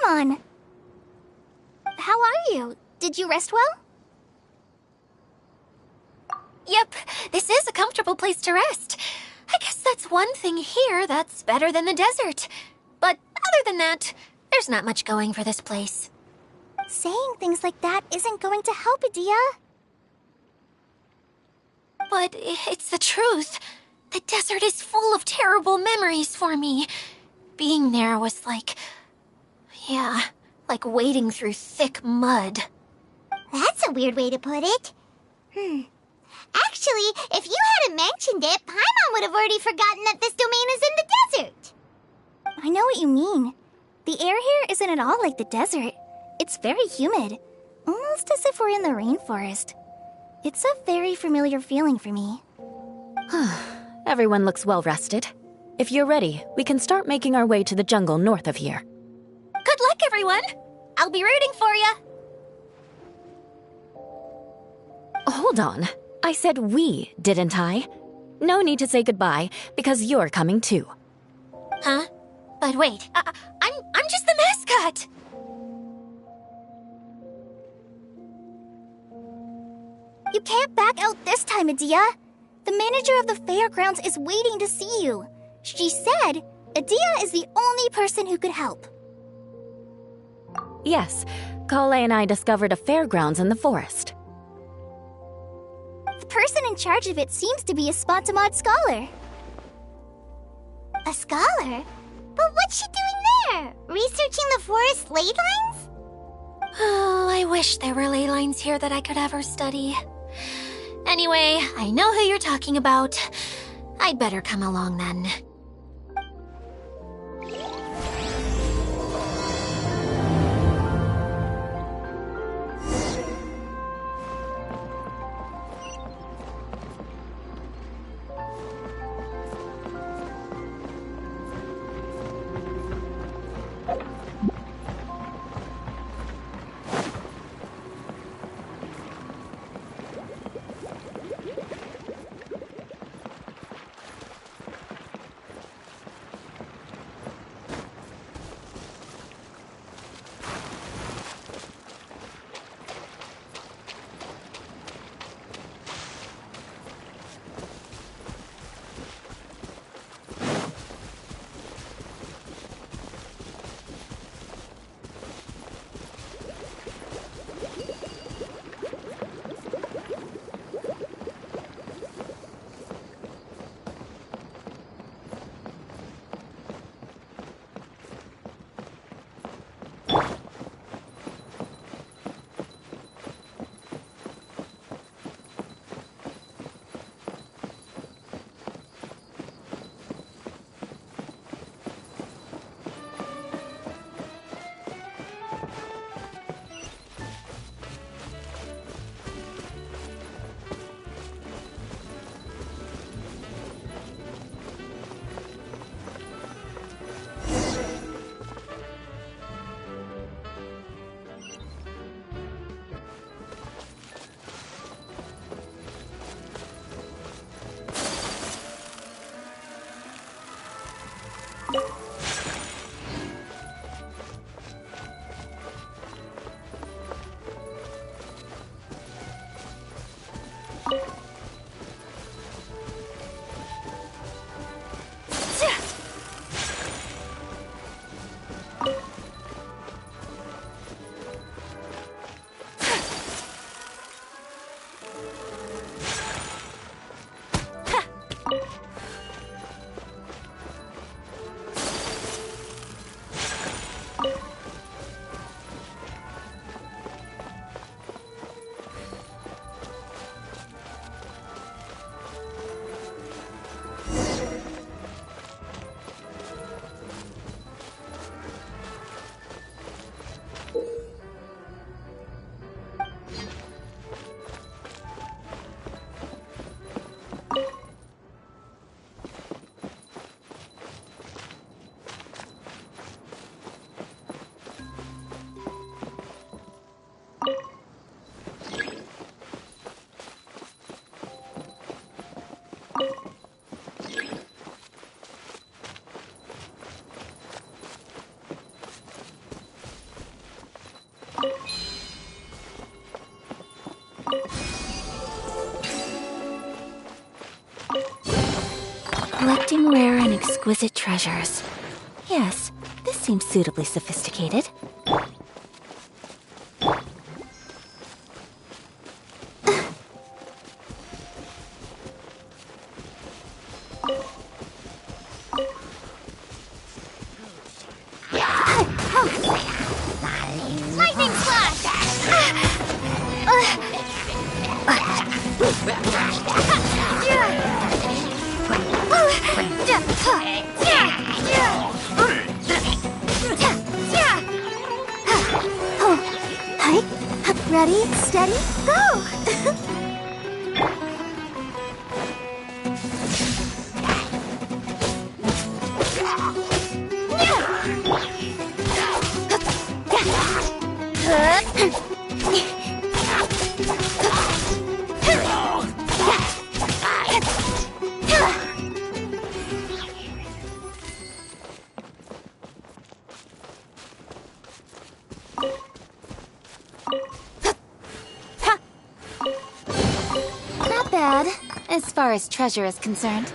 Paimon! How are you? Did you rest well? Yep, this is a comfortable place to rest. I guess that's one thing here that's better than the desert. But other than that, there's not much going for this place. Saying things like that isn't going to help, Adia. But it's the truth. The desert is full of terrible memories for me. Being there was like... yeah, like wading through thick mud. That's a weird way to put it. Actually, if you hadn't mentioned it, Paimon would have already forgotten that this domain is in the desert. I know what you mean. The air here isn't at all like the desert. It's very humid, almost as if we're in the rainforest. It's a very familiar feeling for me. Everyone looks well rested. If you're ready, we can start making our way to the jungle north of here. Good luck, everyone! I'll be rooting for you! Hold on. I said we, didn't I? No need to say goodbye, because you're coming too. Huh? But wait, I'm just the mascot! You can't back out this time, Adia. The manager of the fairgrounds is waiting to see you. She said Adia is the only person who could help. Yes, Kale and I discovered a fairgrounds in the forest. The person in charge of it seems to be a Spontamod scholar. A scholar? But what's she doing there? Researching the forest ley lines? Oh, I wish there were ley lines here that I could ever study. Anyway, I know who you're talking about. I'd better come along then. Some rare and exquisite treasures. Yes, this seems suitably sophisticated. Lightning slash! Ready, steady, go! Not bad, as far as treasure is concerned.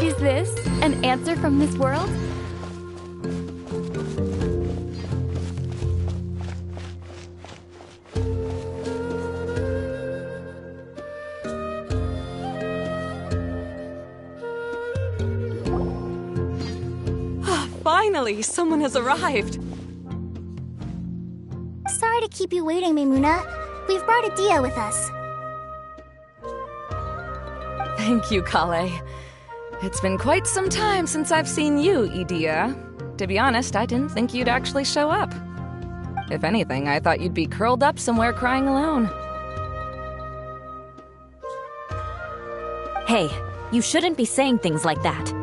Is this an answer from this world? Finally, someone has arrived. Sorry to keep you waiting, Maimuna. We've brought Adia with us. Thank you, Kale. It's been quite some time since I've seen you, Idia. To be honest, I didn't think you'd actually show up. If anything, I thought you'd be curled up somewhere crying alone. Hey, you shouldn't be saying things like that.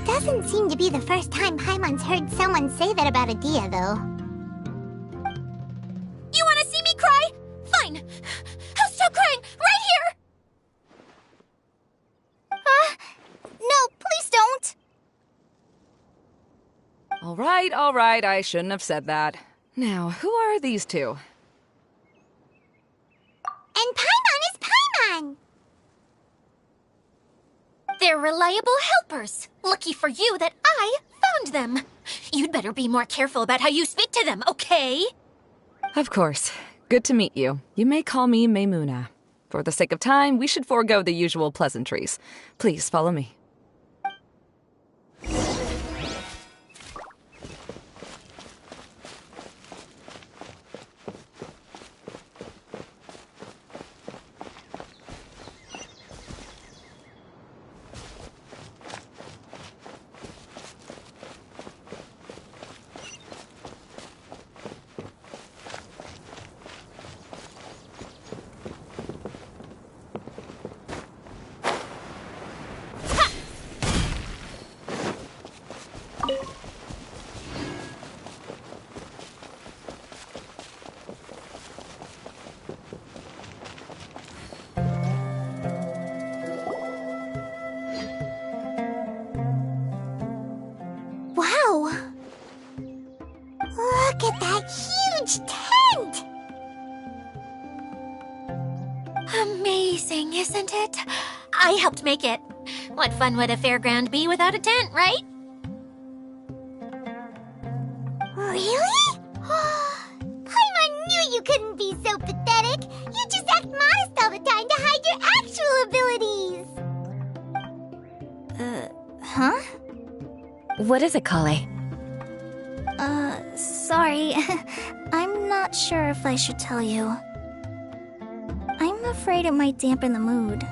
Doesn't seem to be the first time Paimon's heard someone say that about Adia, though. You want to see me cry? Fine. I'll stop crying right here. No, please don't! All right, I shouldn't have said that. Now, who are these two? And Paimon is Paimon! They're reliable helpers. Lucky for you that I found them. You'd better be more careful about how you speak to them, okay? Of course. Good to meet you. You may call me Maimuna. For the sake of time, we should forego the usual pleasantries. Please follow me. Wow! Look at that huge tent! Amazing, isn't it? I helped make it. What fun would a fairground be without a tent, right? Really? Paimon knew you couldn't be so pathetic. You just act modest all the time to hide your actual abilities. Huh? What is it, Kale? Sorry. I'm not sure if I should tell you. I'm afraid it might dampen the mood.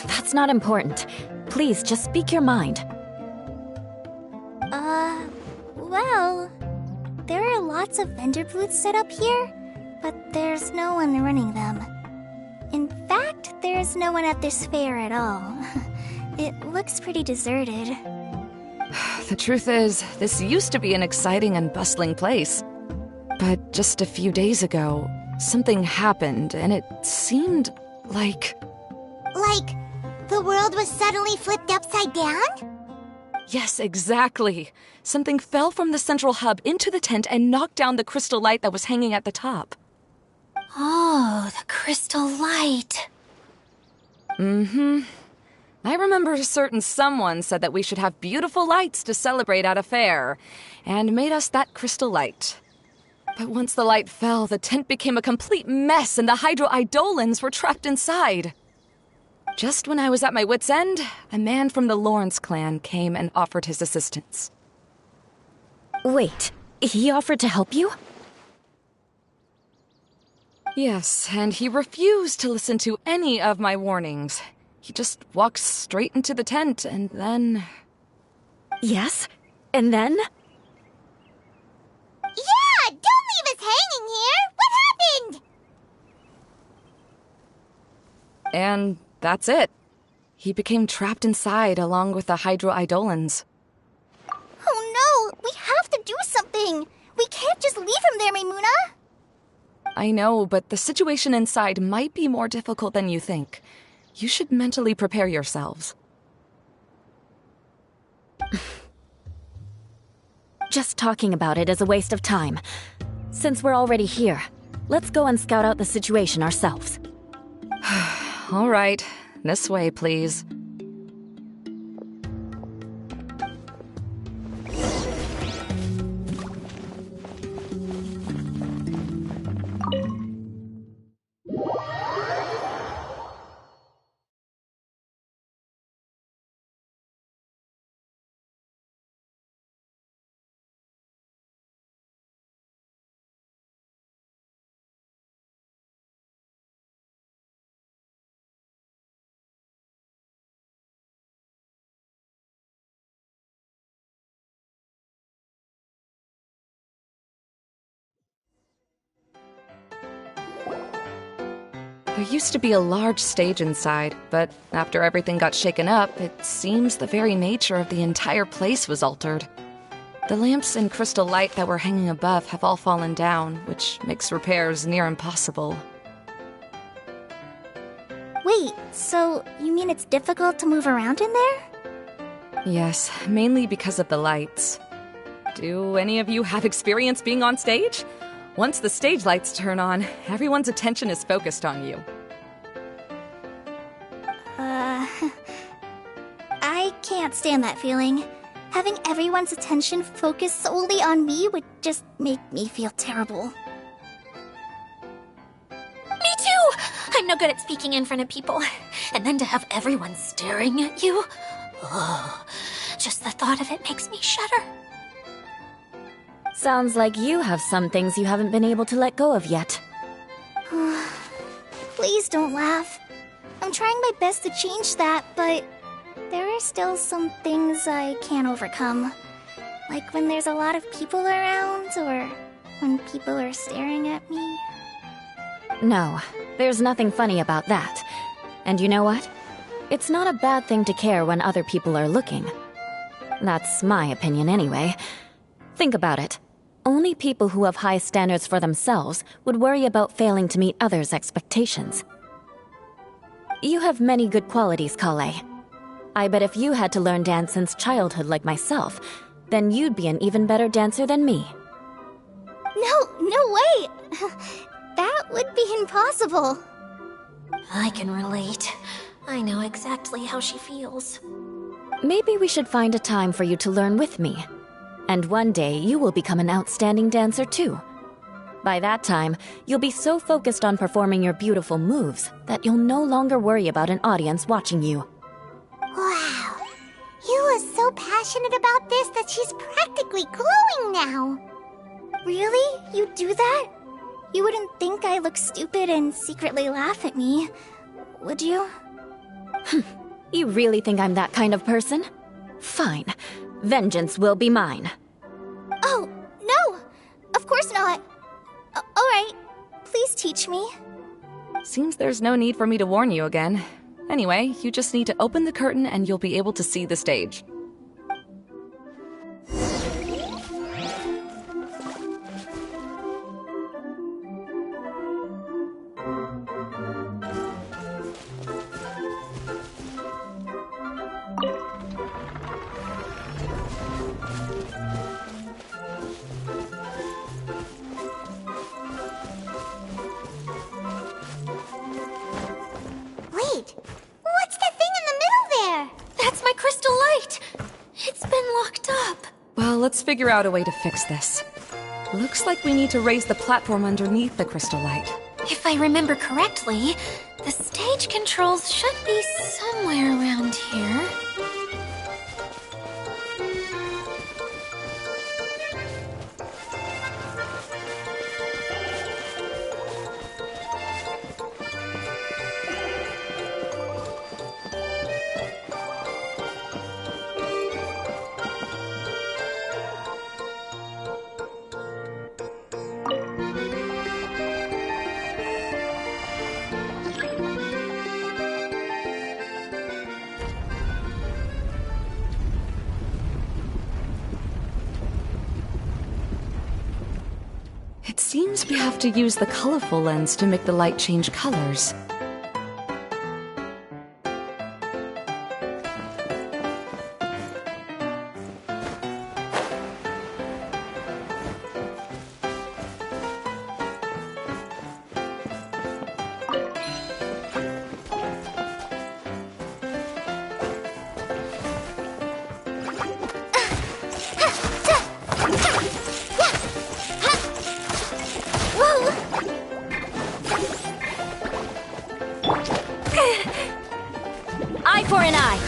That's not important. Please, just speak your mind. Well, there are lots of vendor booths set up here, but there's no one running them. In fact, there's no one at this fair at all. It looks pretty deserted. The truth is, this used to be an exciting and bustling place. But just a few days ago, something happened, and it seemed like... Like, the world was suddenly flipped upside down? Yes, exactly. Something fell from the central hub into the tent and knocked down the crystal light that was hanging at the top. Oh, the crystal light. Mm-hmm. I remember a certain someone said that we should have beautiful lights to celebrate at a fair, and made us that crystal light. But once the light fell, the tent became a complete mess and the Hydro-Eidolons were trapped inside. Just when I was at my wit's end, a man from the Lawrence clan came and offered his assistance. Wait, he offered to help you? Yes, and he refused to listen to any of my warnings. He just walked straight into the tent, and then... Yes? And then? Yeah! Don't leave us hanging here! What happened? And that's it. He became trapped inside along with the Hydro-Eidolons. Oh no! We have to do something! We can't just leave him there, Maimuna! I know, but the situation inside might be more difficult than you think. You should mentally prepare yourselves. Just talking about it is a waste of time. Since we're already here, let's go and scout out the situation ourselves. All right. This way, please. There used to be a large stage inside, but after everything got shaken up, it seems the very nature of the entire place was altered. The lamps and crystal light that were hanging above have all fallen down, which makes repairs near impossible. Wait, so you mean it's difficult to move around in there? Yes, mainly because of the lights. Do any of you have experience being on stage? Once the stage lights turn on, everyone's attention is focused on you. I can't stand that feeling. Having everyone's attention focused solely on me would just make me feel terrible. Me too! I'm no good at speaking in front of people. And then to have everyone staring at you. Oh, just the thought of it makes me shudder. Sounds like you have some things you haven't been able to let go of yet. Please don't laugh. I'm trying my best to change that, but there are still some things I can't overcome. Like when there's a lot of people around, or when people are staring at me. No, there's nothing funny about that. And you know what? It's not a bad thing to care when other people are looking. That's my opinion anyway. Think about it. Only people who have high standards for themselves would worry about failing to meet others' expectations. You have many good qualities, Kale. I bet if you had to learn dance since childhood like myself, then you'd be an even better dancer than me. No way! That would be impossible. I can relate. I know exactly how she feels. Maybe we should find a time for you to learn with me. And one day, you will become an outstanding dancer too. By that time, you'll be so focused on performing your beautiful moves that you'll no longer worry about an audience watching you. Wow. You are so passionate about this that she's practically glowing now. Really? You do that? You wouldn't think I look stupid and secretly laugh at me, would you? You really think I'm that kind of person? Fine. Vengeance will be mine. Oh, no! Of course not. Alright, please teach me. Seems there's no need for me to warn you again. Anyway, you just need to open the curtain and you'll be able to see the stage. Wait, what's that thing in the middle there? That's my crystal light! It's been locked up. Well, let's figure out a way to fix this. Looks like we need to raise the platform underneath the crystal light. If I remember correctly, the stage controls should be somewhere around here. It seems we have to use the colorful lens to make the light change colors. Eye for an eye.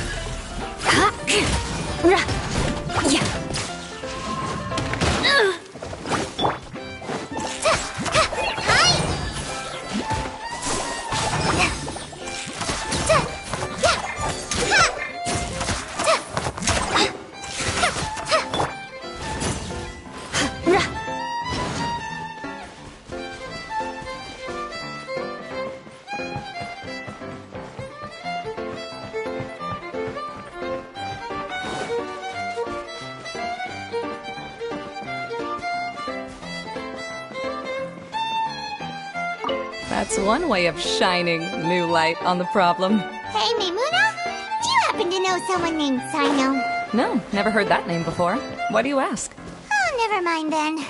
That's one way of shining new light on the problem. Hey, Maimuna, do you happen to know someone named Sino? No, never heard that name before. Why do you ask? Oh, never mind then.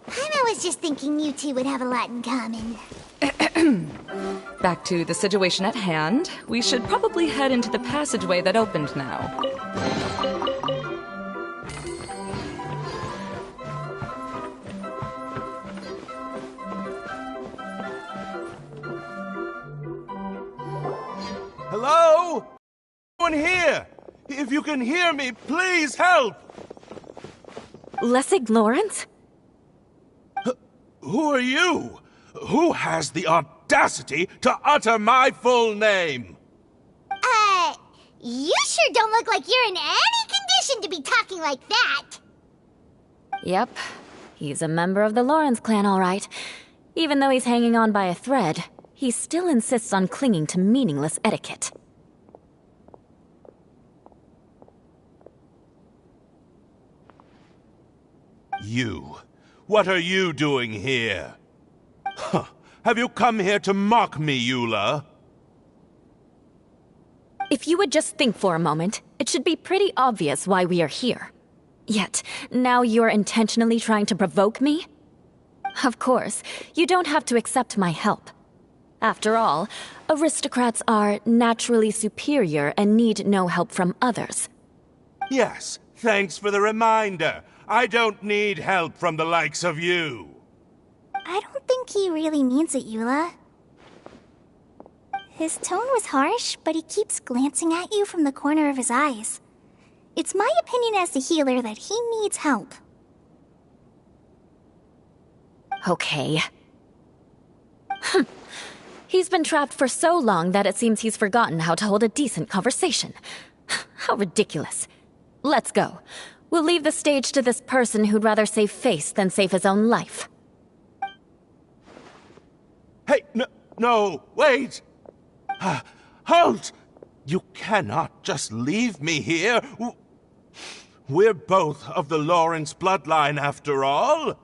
I was just thinking you two would have a lot in common. Back to the situation at hand. We should probably head into the passageway that opened now. Hello? Anyone here? If you can hear me, please help! Lessig Lawrence? Who are you? Who has the audacity to utter my full name? You sure don't look like you're in any condition to be talking like that. Yep. He's a member of the Lawrence clan, all right. Even though he's hanging on by a thread, he still insists on clinging to meaningless etiquette. You. What are you doing here? Huh. Have you come here to mock me, Eula? If you would just think for a moment, it should be pretty obvious why we are here. Yet, now you're intentionally trying to provoke me? Of course, you don't have to accept my help. After all, aristocrats are naturally superior and need no help from others. Yes, thanks for the reminder. I don't need help from the likes of you. I don't think he really means it, Eula. His tone was harsh, but he keeps glancing at you from the corner of his eyes. It's my opinion as the healer that he needs help. Okay. He's been trapped for so long that it seems he's forgotten how to hold a decent conversation. How ridiculous. Let's go. We'll leave the stage to this person who'd rather save face than save his own life. Hey, no, wait! Halt! You cannot just leave me here. We're both of the Lawrence bloodline, after all.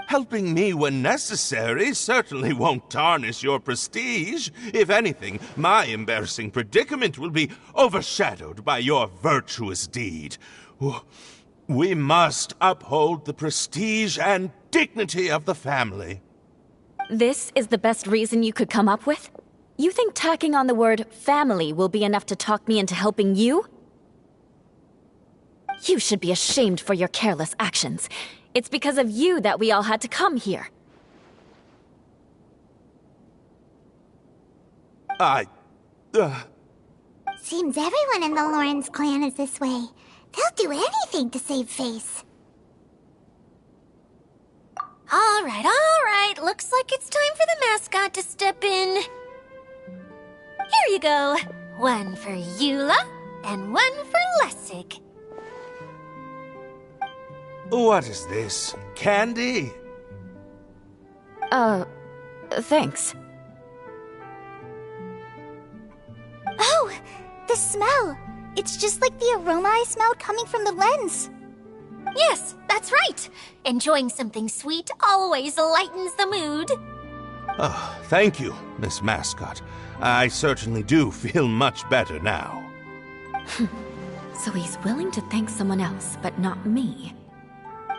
Helping me when necessary certainly won't tarnish your prestige. If anything, my embarrassing predicament will be overshadowed by your virtuous deed. We must uphold the prestige and dignity of the family. This is the best reason you could come up with? You think tacking on the word family will be enough to talk me into helping you? You should be ashamed for your careless actions. It's because of you that we all had to come here. Seems everyone in the Lawrence clan is this way. They'll do anything to save face. All right. Looks like it's time for the mascot to step in. Here you go. One for Eula, and one for Lessig. What is this? Candy? Thanks. Oh, the smell! It's just like the aroma I smelled coming from the lens. Yes, that's right. Enjoying something sweet always lightens the mood. Oh, thank you, Miss Mascot. I certainly do feel much better now. So he's willing to thank someone else, but not me.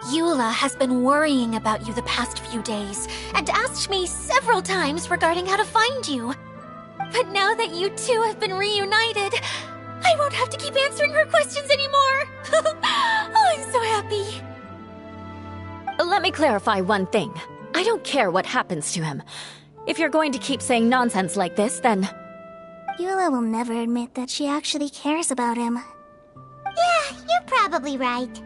Eula has been worrying about you the past few days and asked me several times regarding how to find you. But now that you two have been reunited, I won't have to keep answering her questions anymore. Oh, I'm so happy. Let me clarify one thing. I don't care what happens to him. If you're going to keep saying nonsense like this, then... Eula will never admit that she actually cares about him. Yeah, you're probably right.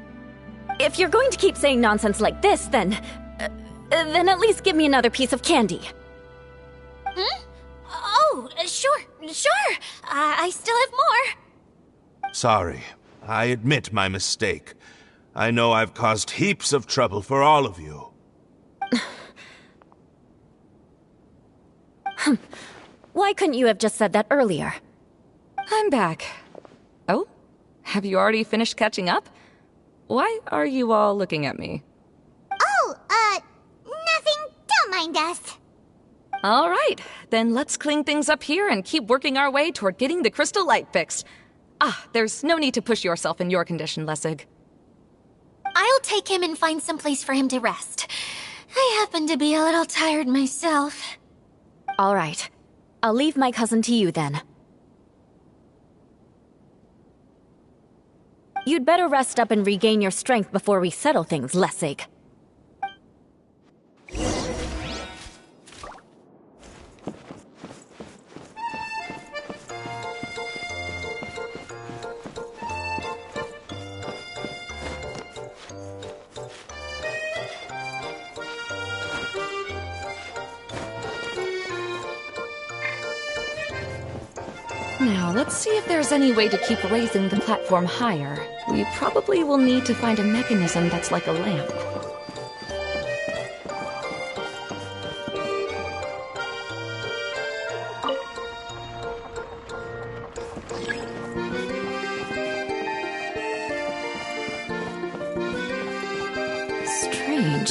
If you're going to keep saying nonsense like this, then at least give me another piece of candy. Oh, sure. I still have more. Sorry. I admit my mistake. I know I've caused heaps of trouble for all of you. Why couldn't you have just said that earlier? I'm back. Oh? Have you already finished catching up? Why are you all looking at me? Oh, nothing. Don't mind us. All right, then let's clean things up here and keep working our way toward getting the crystal light fixed. There's no need to push yourself in your condition, Lessig. I'll take him and find some place for him to rest. I happen to be a little tired myself. All right. I'll leave my cousin to you then. You'd better rest up and regain your strength before we settle things, Lessig. Now, let's see if there's any way to keep raising the platform higher. We probably will need to find a mechanism that's like a lamp. Strange.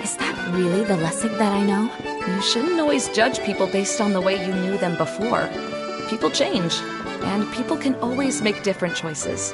Is that really the Lessig that I know? You shouldn't always judge people based on the way you knew them before. People change. And people can always make different choices.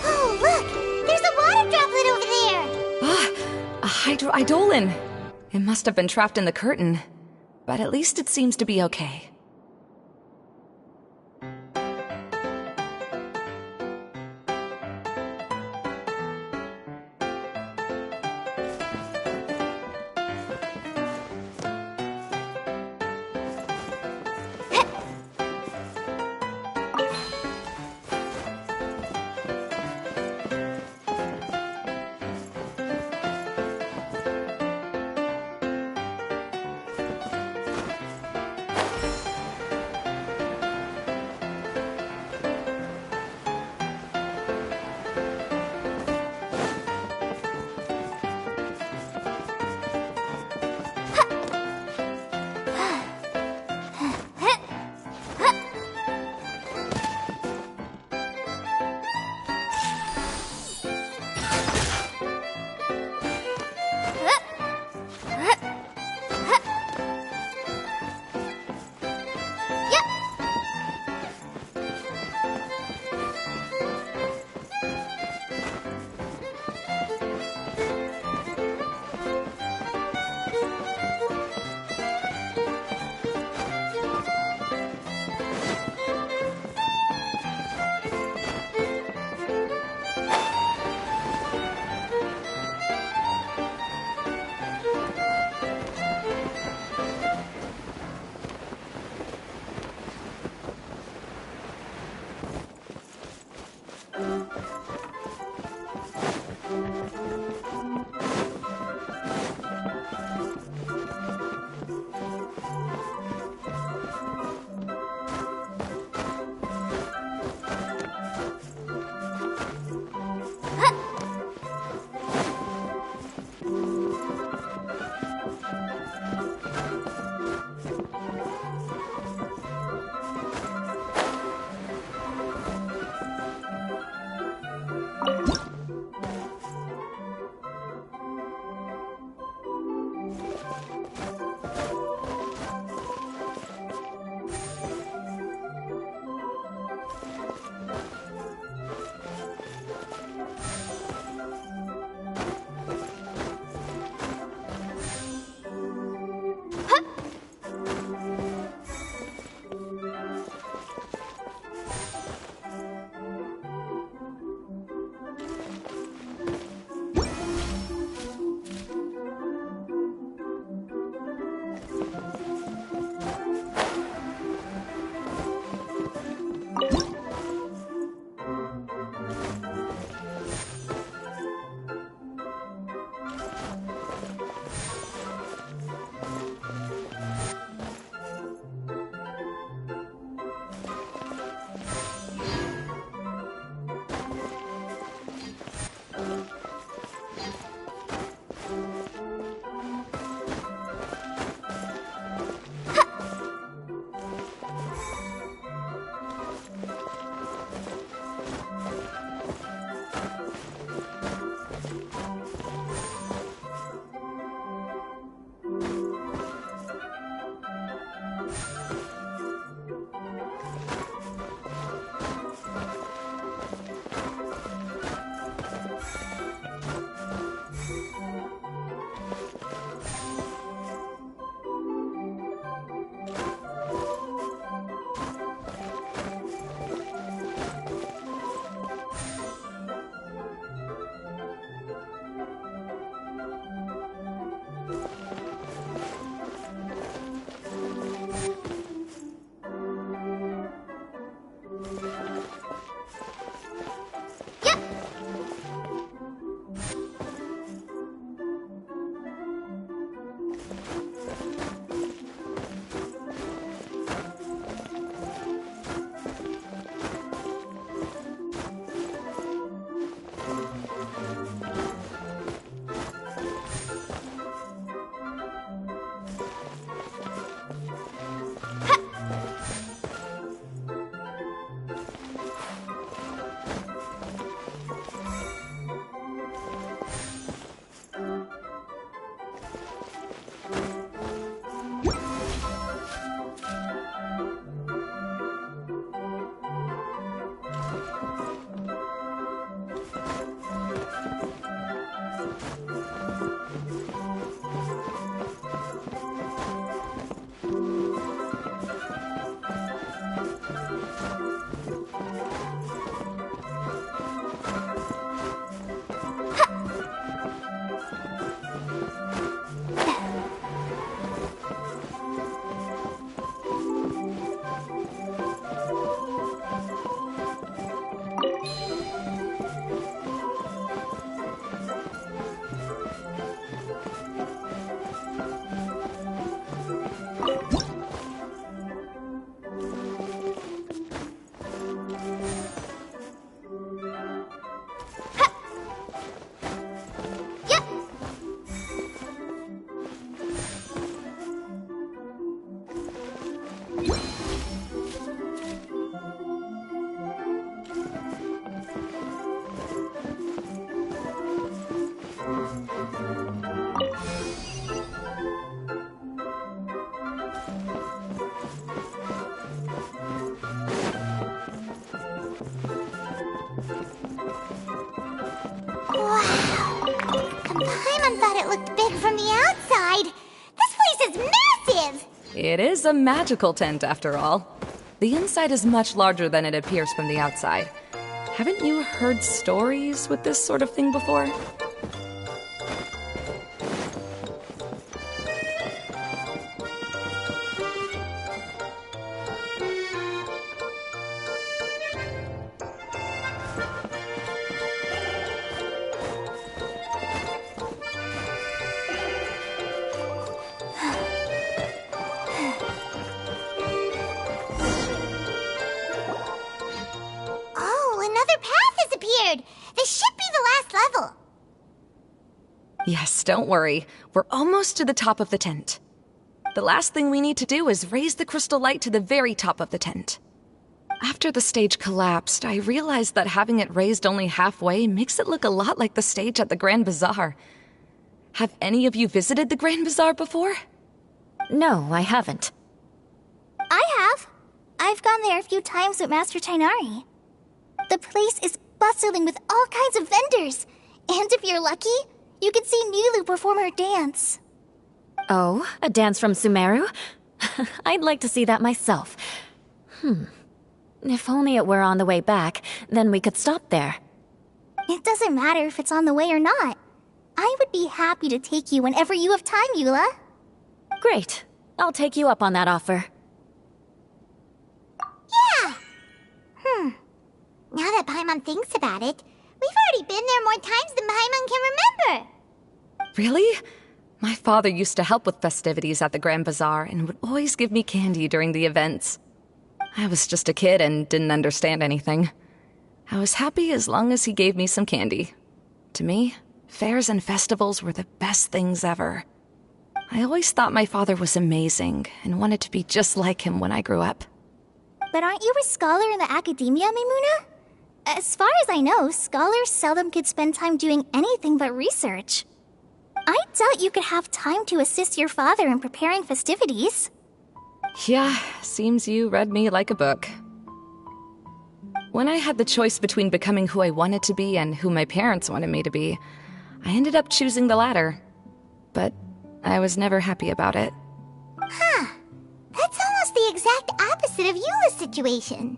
Oh, look! There's a water droplet over there! Ah, a hydroidolin. It must have been trapped in the curtain. But at least it seems to be okay. It is a magical tent, after all. The inside is much larger than it appears from the outside. Haven't you heard stories with this sort of thing before? Oh, another path has appeared! This should be the last level! Yes, don't worry. We're almost to the top of the tent. The last thing we need to do is raise the crystal light to the very top of the tent. After the stage collapsed, I realized that having it raised only halfway makes it look a lot like the stage at the Grand Bazaar. Have any of you visited the Grand Bazaar before? No, I haven't. I have. I've gone there a few times with Master Tainari. The place is bustling with all kinds of vendors. And if you're lucky, you can see Nilu perform her dance. Oh, a dance from Sumeru? I'd like to see that myself. If only it were on the way back, then we could stop there. It doesn't matter if it's on the way or not. I would be happy to take you whenever you have time, Eula. Great. I'll take you up on that offer. Yeah! Now that Paimon thinks about it, we've already been there more times than Paimon can remember. Really? My father used to help with festivities at the Grand Bazaar and would always give me candy during the events. I was just a kid and didn't understand anything. I was happy as long as he gave me some candy. To me, fairs and festivals were the best things ever. I always thought my father was amazing and wanted to be just like him when I grew up. But aren't you a scholar in the academia, Maimuna? As far as I know, scholars seldom could spend time doing anything but research. I doubt you could have time to assist your father in preparing festivities. Yeah, seems you read me like a book. When I had the choice between becoming who I wanted to be and who my parents wanted me to be, I ended up choosing the latter. But I was never happy about it. That's almost the exact opposite of Eula's situation.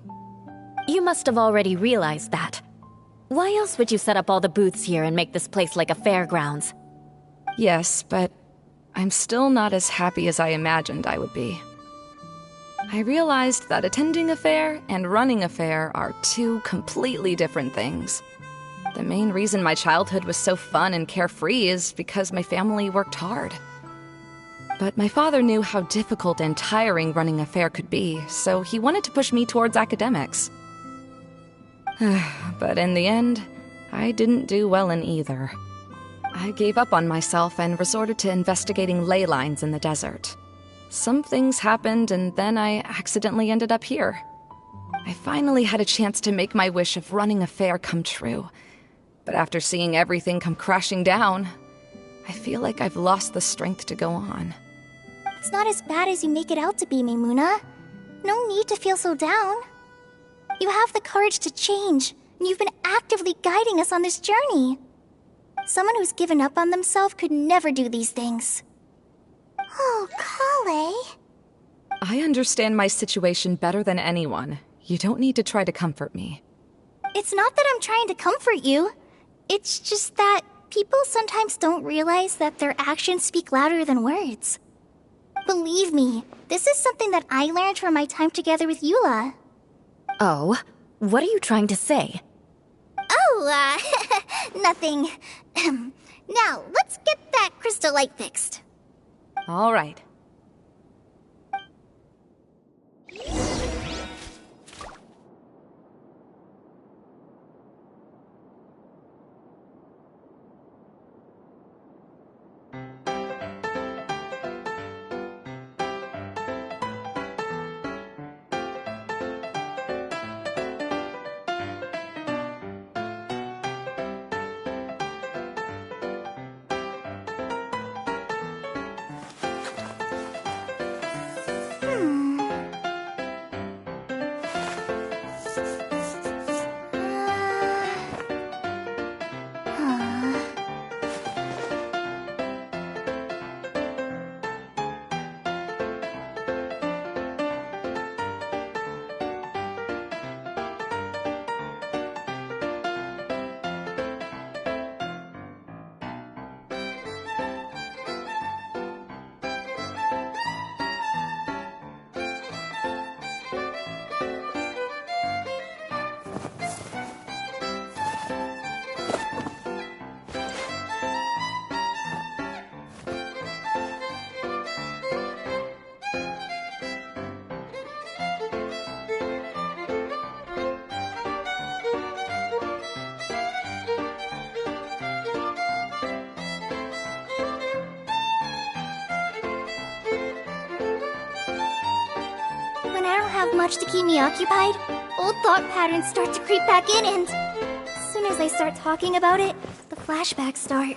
You must have already realized that. Why else would you set up all the booths here and make this place like a fairgrounds? Yes, but I'm still not as happy as I imagined I would be. I realized that attending a fair and running a fair are two completely different things. The main reason my childhood was so fun and carefree is because my family worked hard. But my father knew how difficult and tiring running a fair could be, so he wanted to push me towards academics. But in the end, I didn't do well in either. I gave up on myself and resorted to investigating ley lines in the desert. Some things happened, and then I accidentally ended up here. I finally had a chance to make my wish of running a fair come true. But after seeing everything come crashing down, I feel like I've lost the strength to go on. It's not as bad as you make it out to be, Maimuna. No need to feel so down. You have the courage to change, and you've been actively guiding us on this journey. Someone who's given up on themselves could never do these things. Oh, Kale. I understand my situation better than anyone. You don't need to try to comfort me. It's not that I'm trying to comfort you. It's just that people sometimes don't realize that their actions speak louder than words. Believe me, this is something that I learned from my time together with Eula. Oh? What are you trying to say? Oh, nothing. Now, let's get that crystal light fixed. All right. don't have much to keep me occupied, old thought patterns start to creep back in, and as soon as I start talking about it, the flashbacks start.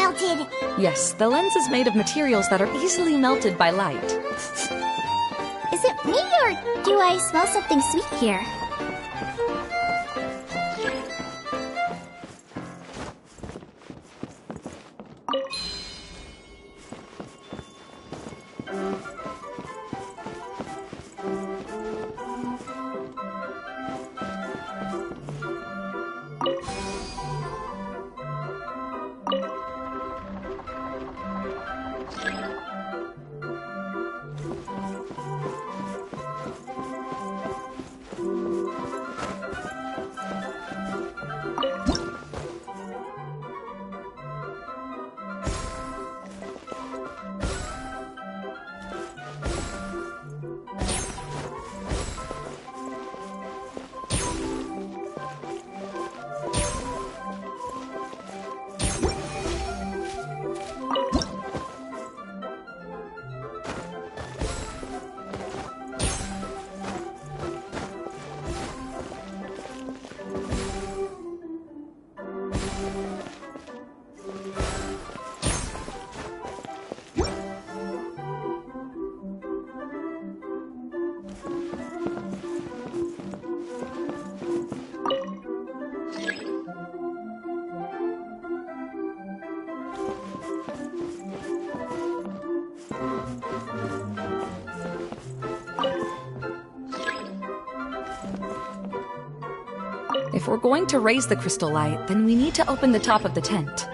melted. Yes, the lens is made of materials that are easily melted by light. Is it me, or do I smell something sweet here? If we're going to raise the crystal light, then we need to open the top of the tent.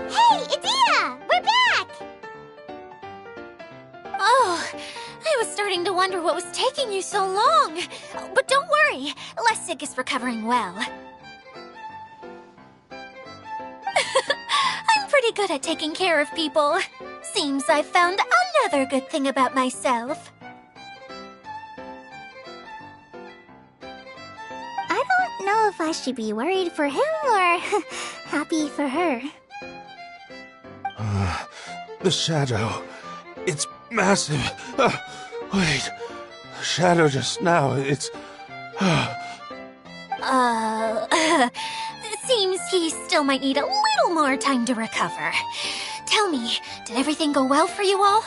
Hey, Idea! We're back! Oh, I was starting to wonder what was taking you so long. But don't worry, Lessig is recovering well. I'm pretty good at taking care of people. Seems I've found another good thing about myself. I don't know if I should be worried for him or happy for her. The shadow. It's massive. Wait. The shadow just now. It's... Seems he still might need a little more time to recover. Tell me, did everything go well for you all?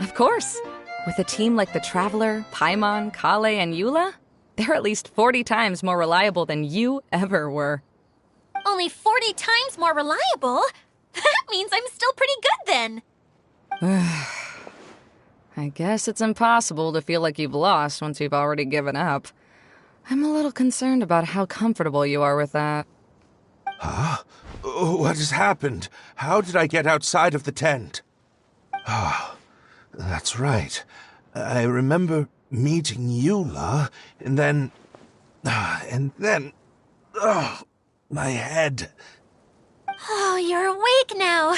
Of course. With a team like the Traveler, Paimon, Kale, and Eula, they're at least 40 times more reliable than you ever were. Only 40 times more reliable? That means I'm still pretty good then. I guess it's impossible to feel like you've lost once you've already given up. I'm a little concerned about how comfortable you are with that. Huh? What has happened? How did I get outside of the tent? Ah, that's right. I remember meeting Eula, and then... my head. Oh, you're awake now.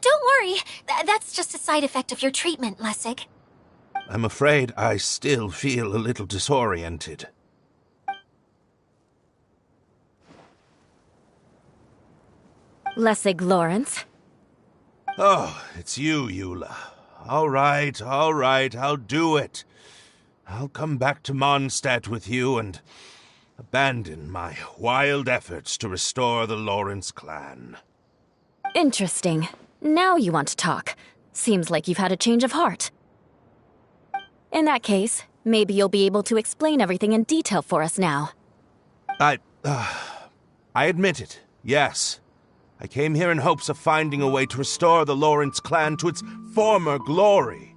Don't worry, that's just a side effect of your treatment, Lessig. I'm afraid I still feel a little disoriented. Lessig Lawrence. Oh, it's you, Eula. All right, I'll do it. I'll come back to Mondstadt with you and abandon my wild efforts to restore the Lawrence clan. Interesting. Now you want to talk. Seems like you've had a change of heart. In that case, maybe you'll be able to explain everything in detail for us now. I admit it, yes. I came here in hopes of finding a way to restore the Lawrence clan to its former glory.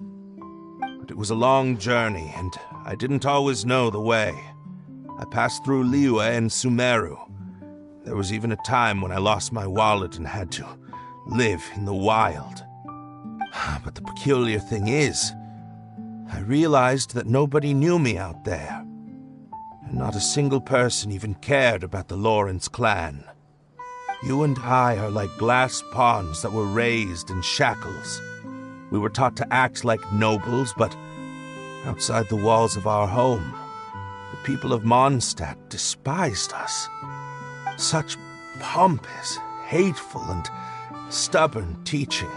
But it was a long journey, and I didn't always know the way. I passed through Liyue and Sumeru. There was even a time when I lost my wallet and had to live in the wild. But the peculiar thing is, I realized that nobody knew me out there. And not a single person even cared about the Lawrence clan. You and I are like glass pawns that were raised in shackles. We were taught to act like nobles, but outside the walls of our home, the people of Mondstadt despised us. Such pompous, hateful, and stubborn teaching.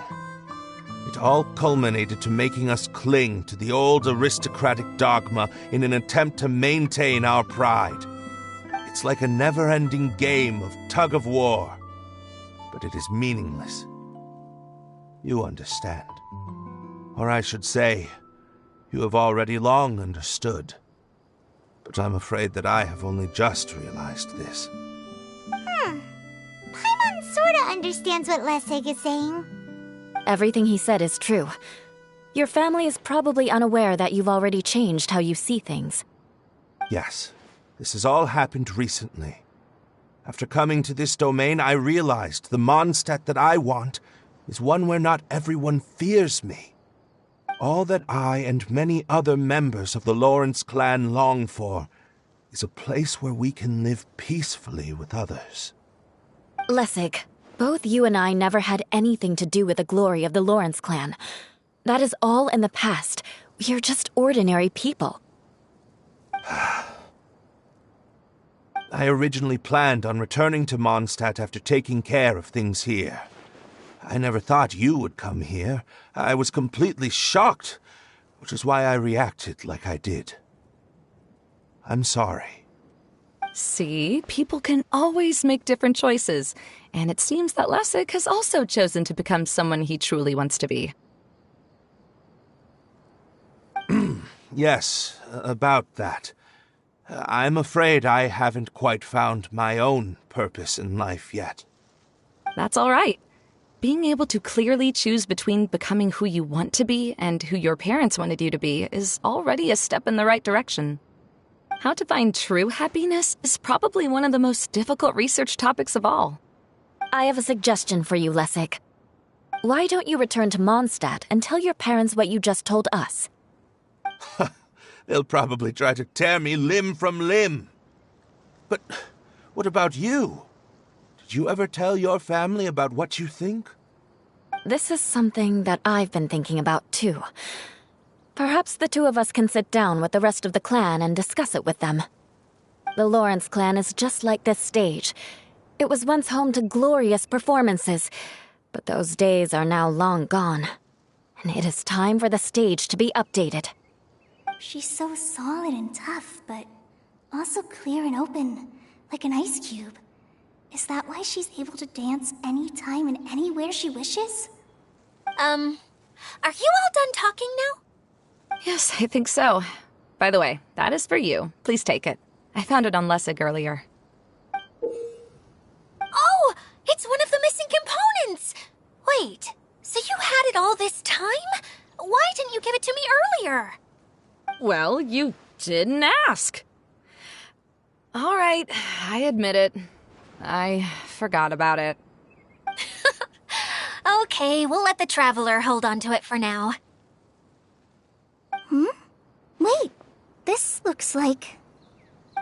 It all culminated to making us cling to the old aristocratic dogma in an attempt to maintain our pride. It's like a never-ending game of tug-of-war, but it is meaningless. You understand. Or I should say, you have already long understood. But I'm afraid that I have only just realized this. Paimon sorta understands what Lessig is saying. Everything he said is true. Your family is probably unaware that you've already changed how you see things. Yes, this has all happened recently. After coming to this domain, I realized the Mondstadt that I want is one where not everyone fears me. All that I and many other members of the Lawrence clan long for is a place where we can live peacefully with others. Lessig, both you and I never had anything to do with the glory of the Lawrence clan. That is all in the past. We are just ordinary people. I originally planned on returning to Mondstadt after taking care of things here. I never thought you would come here. I was completely shocked, which is why I reacted like I did. I'm sorry. See, people can always make different choices, and it seems that Lessig has also chosen to become someone he truly wants to be. Yes, about that. I'm afraid I haven't quite found my own purpose in life yet. That's all right. Being able to clearly choose between becoming who you want to be and who your parents wanted you to be is already a step in the right direction. How to find true happiness is probably one of the most difficult research topics of all. I have a suggestion for you, Lessig. Why don't you return to Mondstadt and tell your parents what you just told us? They'll probably try to tear me limb from limb. But what about you? Did you ever tell your family about what you think? This is something that I've been thinking about, too. Perhaps the two of us can sit down with the rest of the clan and discuss it with them. The Lawrence clan is just like this stage. It was once home to glorious performances, but those days are now long gone. And it is time for the stage to be updated. She's so solid and tough, but also clear and open, like an ice cube. Is that why she's able to dance anytime and anywhere she wishes? Are you all done talking now? Yes, I think so. By the way, that is for you. Please take it. I found it on Lessig earlier. Oh, it's one of the missing components! Wait, so you had it all this time? Why didn't you give it to me earlier? Well, you didn't ask. All right, I admit it. I forgot about it. Okay, we'll let the Traveler hold on to it for now. Wait, this looks like...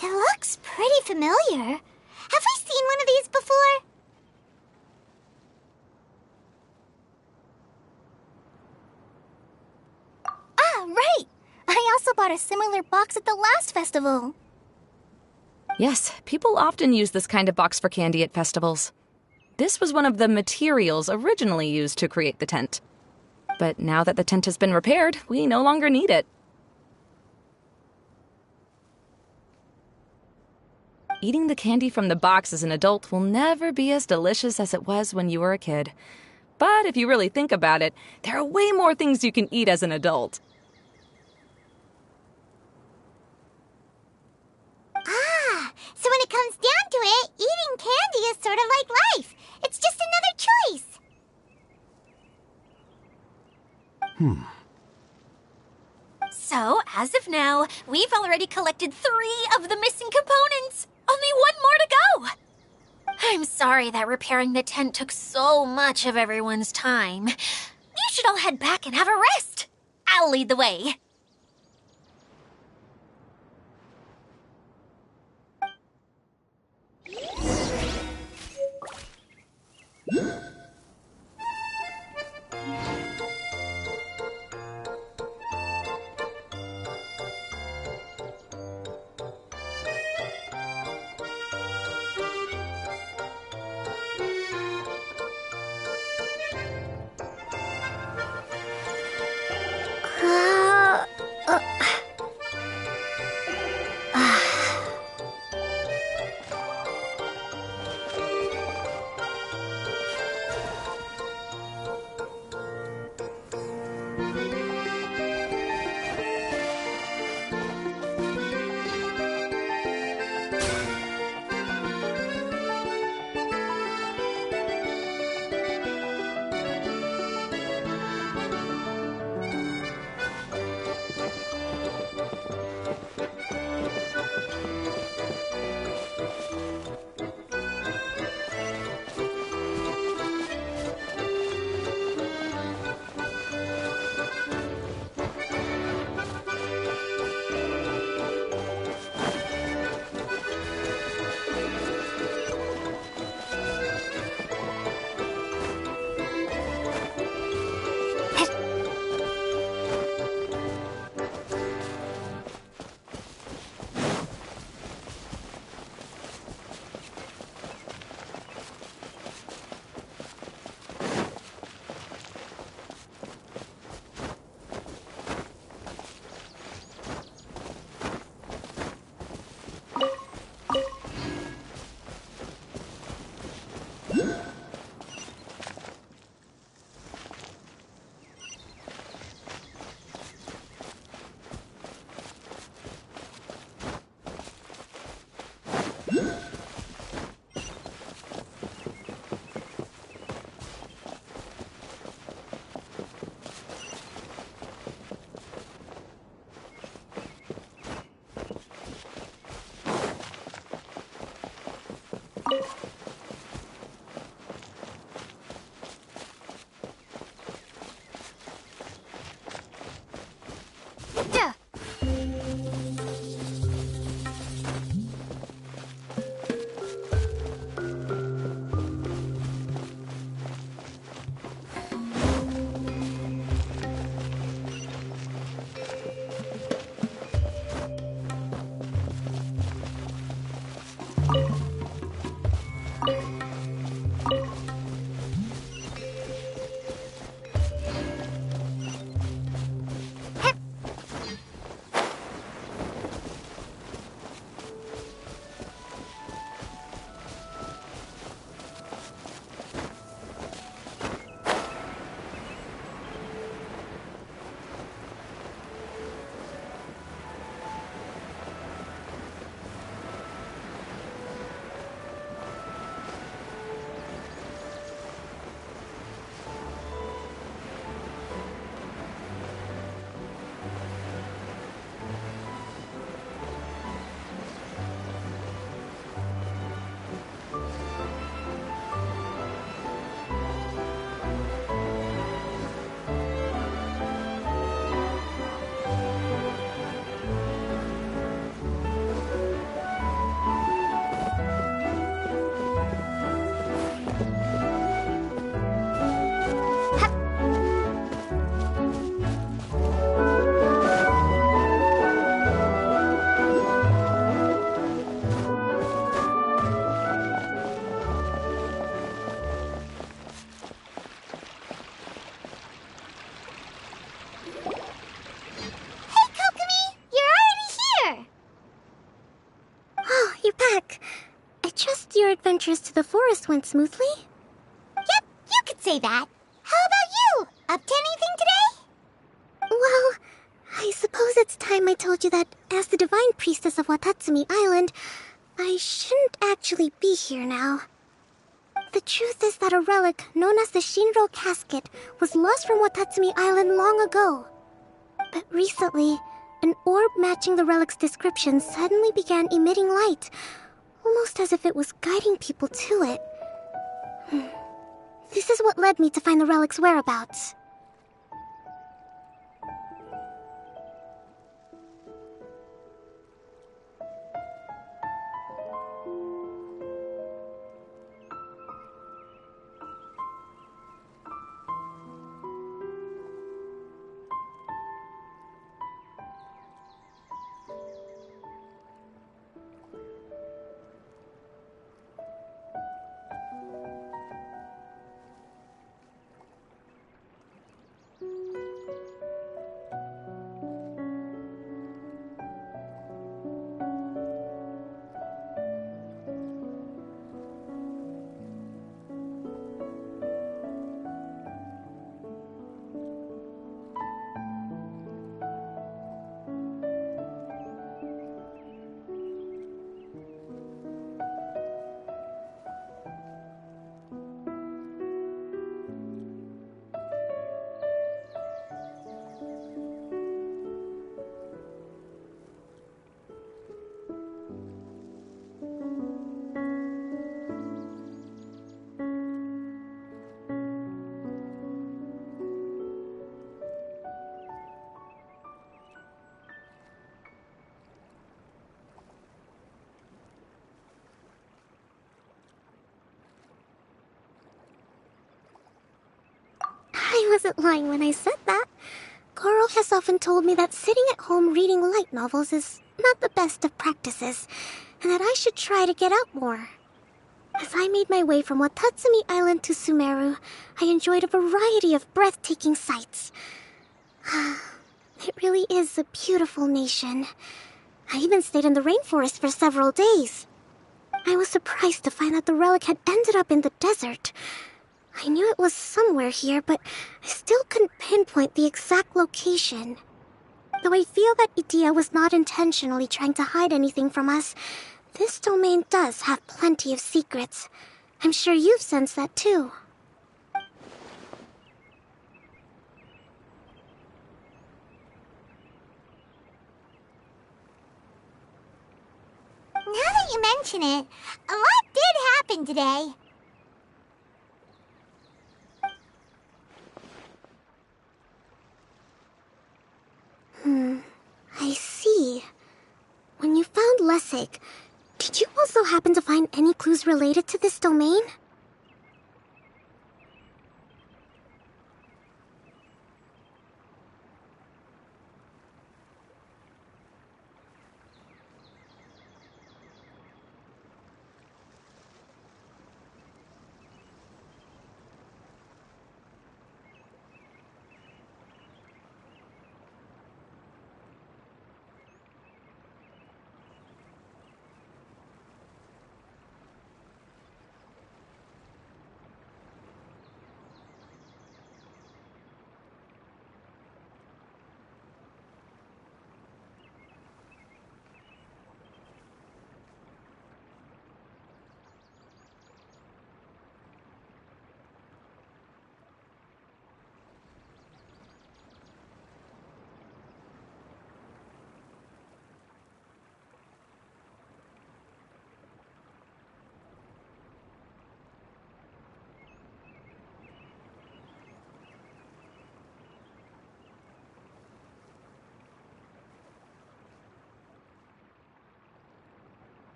It looks pretty familiar. Have we seen one of these before? Ah, right! I also bought a similar box at the last festival. Yes, people often use this kind of box for candy at festivals. This was one of the materials originally used to create the tent. But now that the tent has been repaired, we no longer need it. Eating the candy from the box as an adult will never be as delicious as it was when you were a kid. But if you really think about it, there are way more things you can eat as an adult. Ah, so when it comes down to it, eating candy is sort of like life. It's just another choice. So, as of now, we've already collected 3 of the missing components. Only one more to go. I'm sorry that repairing the tent took so much of everyone's time. You should all head back and have a rest. I'll lead the way. your adventures to the forest went smoothly? Yep, you could say that. How about you? Up to anything today? Well, I suppose it's time I told you that as the Divine Priestess of Watatsumi Island, I shouldn't actually be here now. The truth is that a relic known as the Shinro Casket was lost from Watatsumi Island long ago. But recently, an orb matching the relic's description suddenly began emitting light, almost as if it was guiding people to it. This is what led me to find the relic's whereabouts. I wasn't lying when I said that. Goro has often told me that sitting at home reading light novels is not the best of practices, and that I should try to get out more. As I made my way from Watatsumi Island to Sumeru, I enjoyed a variety of breathtaking sights. It really is a beautiful nation. I even stayed in the rainforest for several days. I was surprised to find that the relic had ended up in the desert. I knew it was somewhere here, but I still couldn't pinpoint the exact location. Though I feel that Idia was not intentionally trying to hide anything from us, this domain does have plenty of secrets. I'm sure you've sensed that too. Now that you mention it, a lot did happen today. I see. When you found Lessig, did you also happen to find any clues related to this domain?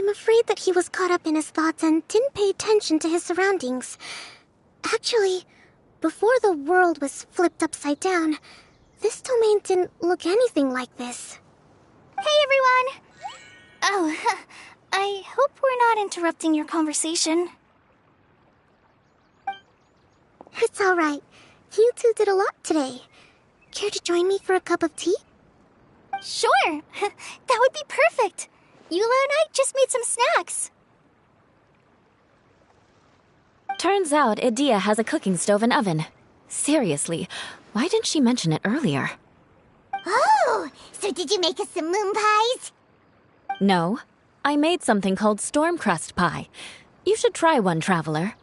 I'm afraid that he was caught up in his thoughts and didn't pay attention to his surroundings. Actually, before the world was flipped upside down, this domain didn't look anything like this. Hey, everyone! Oh, I hope we're not interrupting your conversation. It's alright. You two did a lot today. Care to join me for a cup of tea? Sure! That would be perfect! Eula and I just made some snacks. Turns out Edea has a cooking stove and oven. Seriously, why didn't she mention it earlier? Oh, so did you make us some moon pies? No, I made something called storm crust pie. You should try one, Traveler.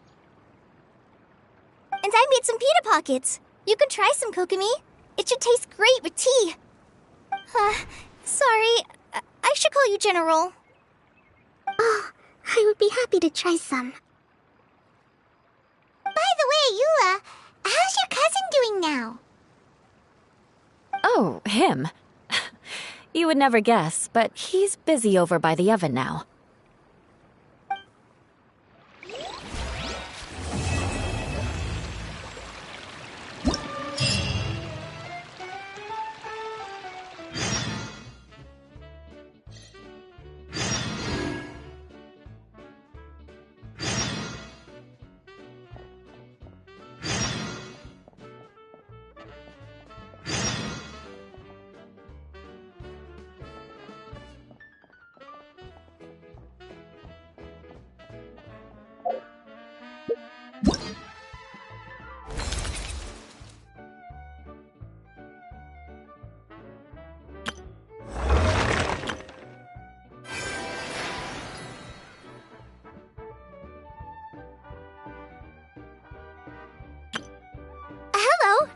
And I made some pita pockets. You can try some, Kokomi. It should taste great with tea. Sorry, I should call you General. Oh, I would be happy to try some. By the way, Eula, how's your cousin doing now? Oh, him. You would never guess, but he's busy over by the oven now. Hello.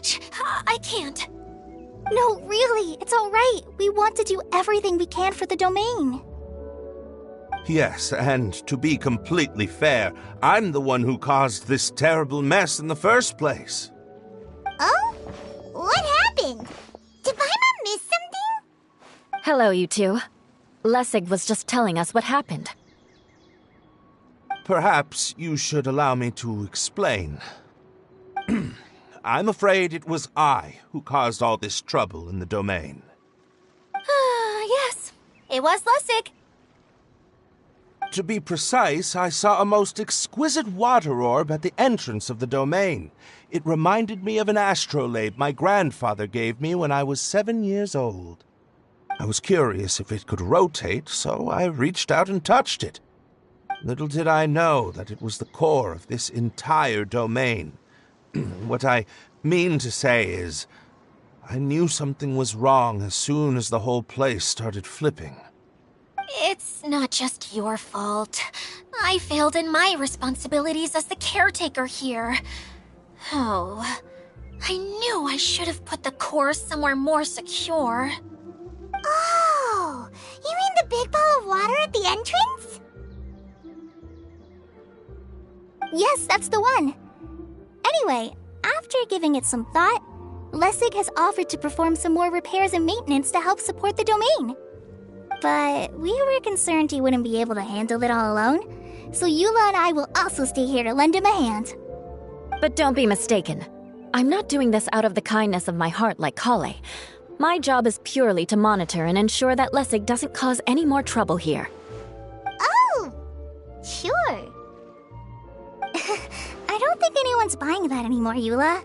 much. I can't. No, really, it's alright. We want to do everything we can for the domain. Yes, and to be completely fair, I'm the one who caused this terrible mess in the first place. Oh? What happened? Did Paimon miss something? Hello, you two. Lessig was just telling us what happened. Perhaps you should allow me to explain. I'm afraid it was I who caused all this trouble in the domain. Yes, it was Lessig. To be precise, I saw a most exquisite water orb at the entrance of the domain. It reminded me of an astrolabe my grandfather gave me when I was 7 years old. I was curious if it could rotate, so I reached out and touched it. Little did I know that it was the core of this entire domain. What I mean to say is, I knew something was wrong as soon as the whole place started flipping. It's not just your fault. I failed in my responsibilities as the caretaker here. Oh, I knew I should have put the core somewhere more secure. Oh, you mean the big ball of water at the entrance? Yes, that's the one. Anyway, after giving it some thought, Lessig has offered to perform some more repairs and maintenance to help support the domain. But we were concerned he wouldn't be able to handle it all alone, so Eula and I will also stay here to lend him a hand. But don't be mistaken. I'm not doing this out of the kindness of my heart like Kale. My job is purely to monitor and ensure that Lessig doesn't cause any more trouble here. Oh, sure. I don't think anyone's buying that anymore, Eula.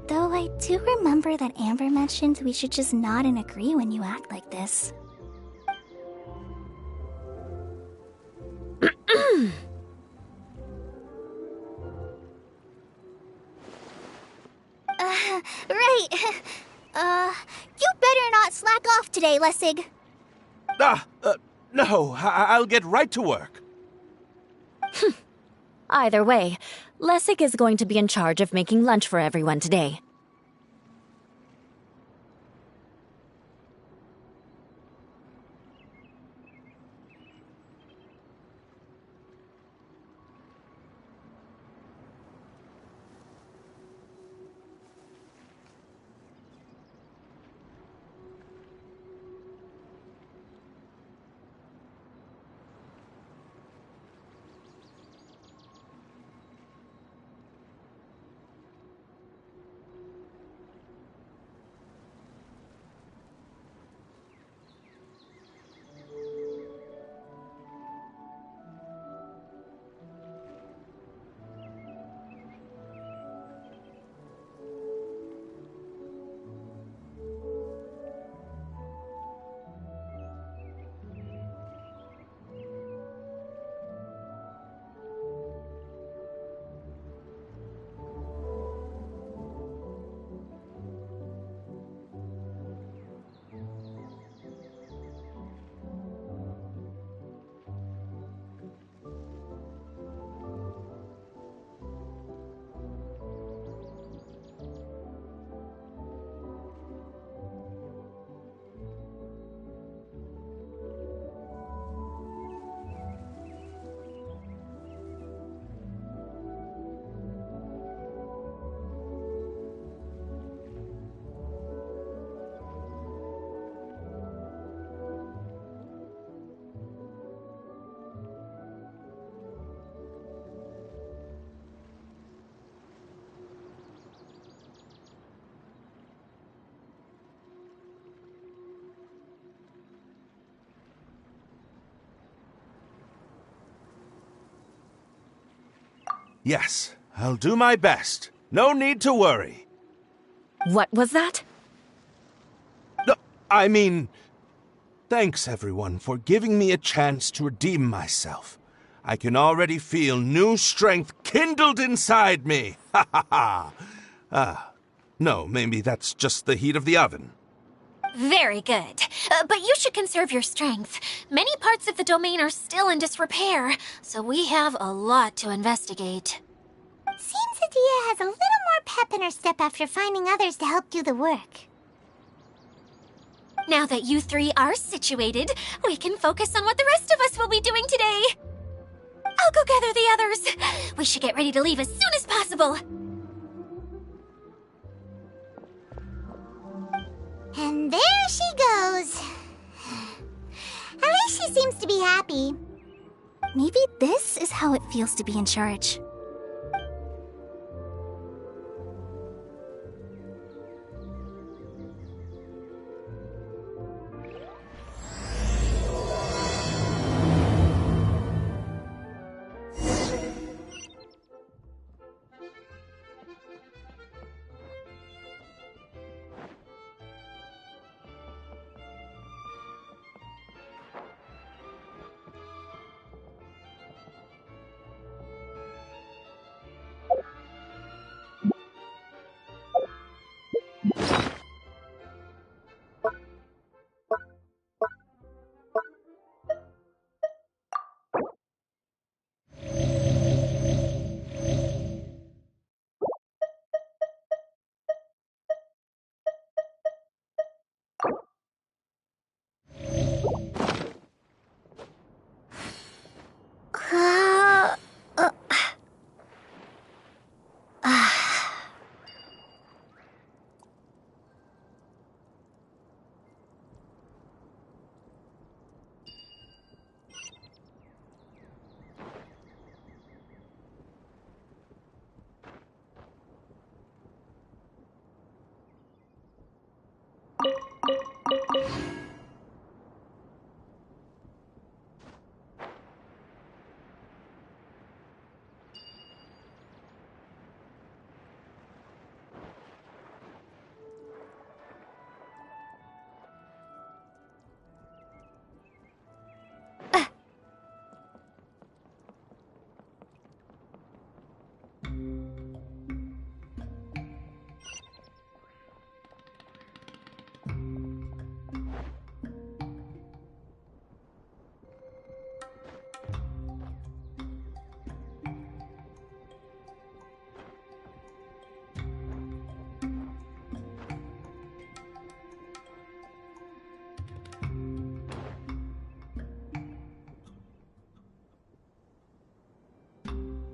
Though I do remember that Amber mentioned we should just nod and agree when you act like this. Right. You better not slack off today, Lessig. No, I'll get right to work. Either way, Lessig is going to be in charge of making lunch for everyone today. Yes, I'll do my best. No need to worry. What was that? No, I mean, thanks everyone for giving me a chance to redeem myself. I can already feel new strength kindled inside me. Ha ha ha. No, maybe that's just the heat of the oven. Very good. But you should conserve your strength. Many parts of the domain are still in disrepair, so we have a lot to investigate. Seems Edea has a little more pep in her step after finding others to help do the work. Now that you three are situated, we can focus on what the rest of us will be doing today. I'll go gather the others. We should get ready to leave as soon as possible. And there she goes. At least she seems to be happy. Maybe this is how it feels to be in charge.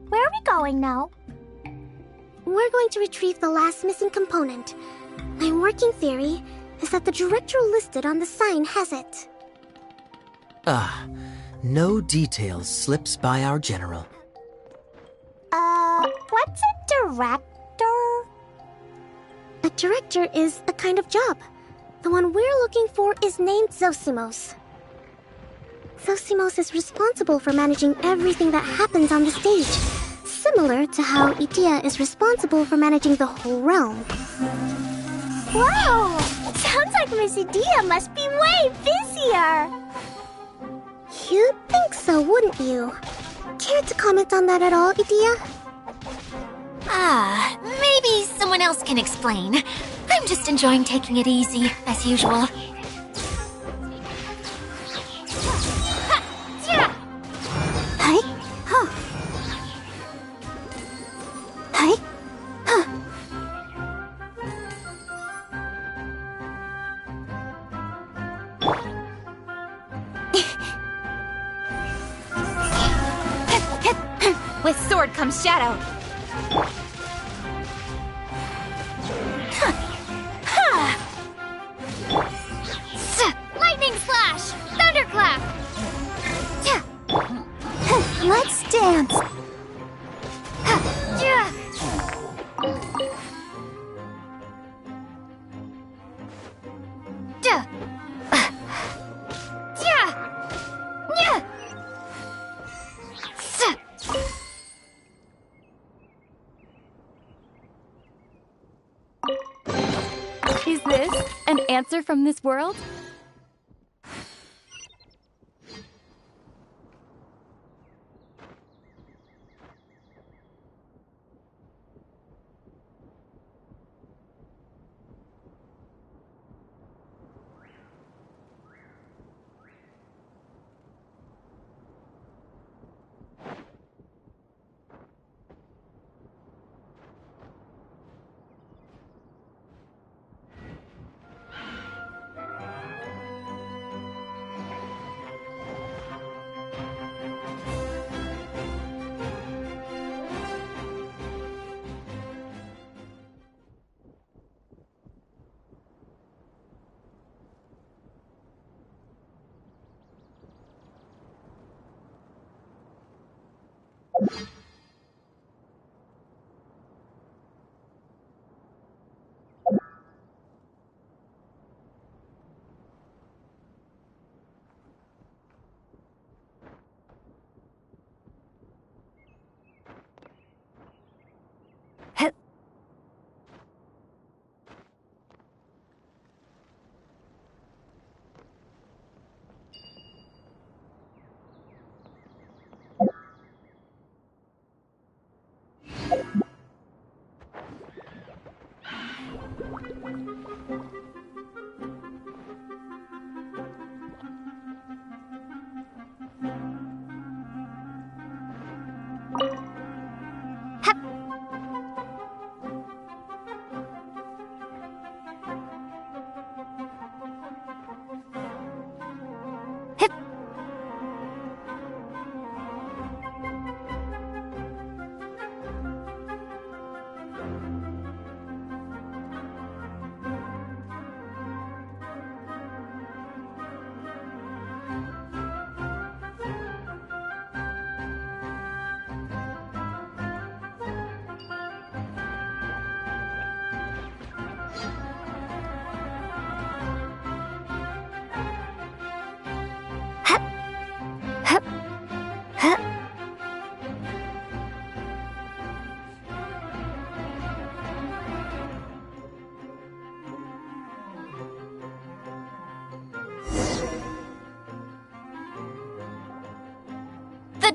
Where are we going now? We're going to retrieve the last missing component. My working theory is that the director listed on the sign has it. No details slips by our general. What's a director? A director is a kind of job. The one we're looking for is named Zosimos. Zosimos is responsible for managing everything that happens on the stage, similar to how Edea is responsible for managing the whole realm. Whoa! Sounds like Miss Edea must be way busier! You'd think so, wouldn't you? Care to comment on that at all, Edea? Maybe someone else can explain. I'm just enjoying taking it easy, as usual. Hey? Huh. Hey? Huh. With sword comes shadow. Lightning slash! Thunderclap! Let's dance! Is this an answer from this world?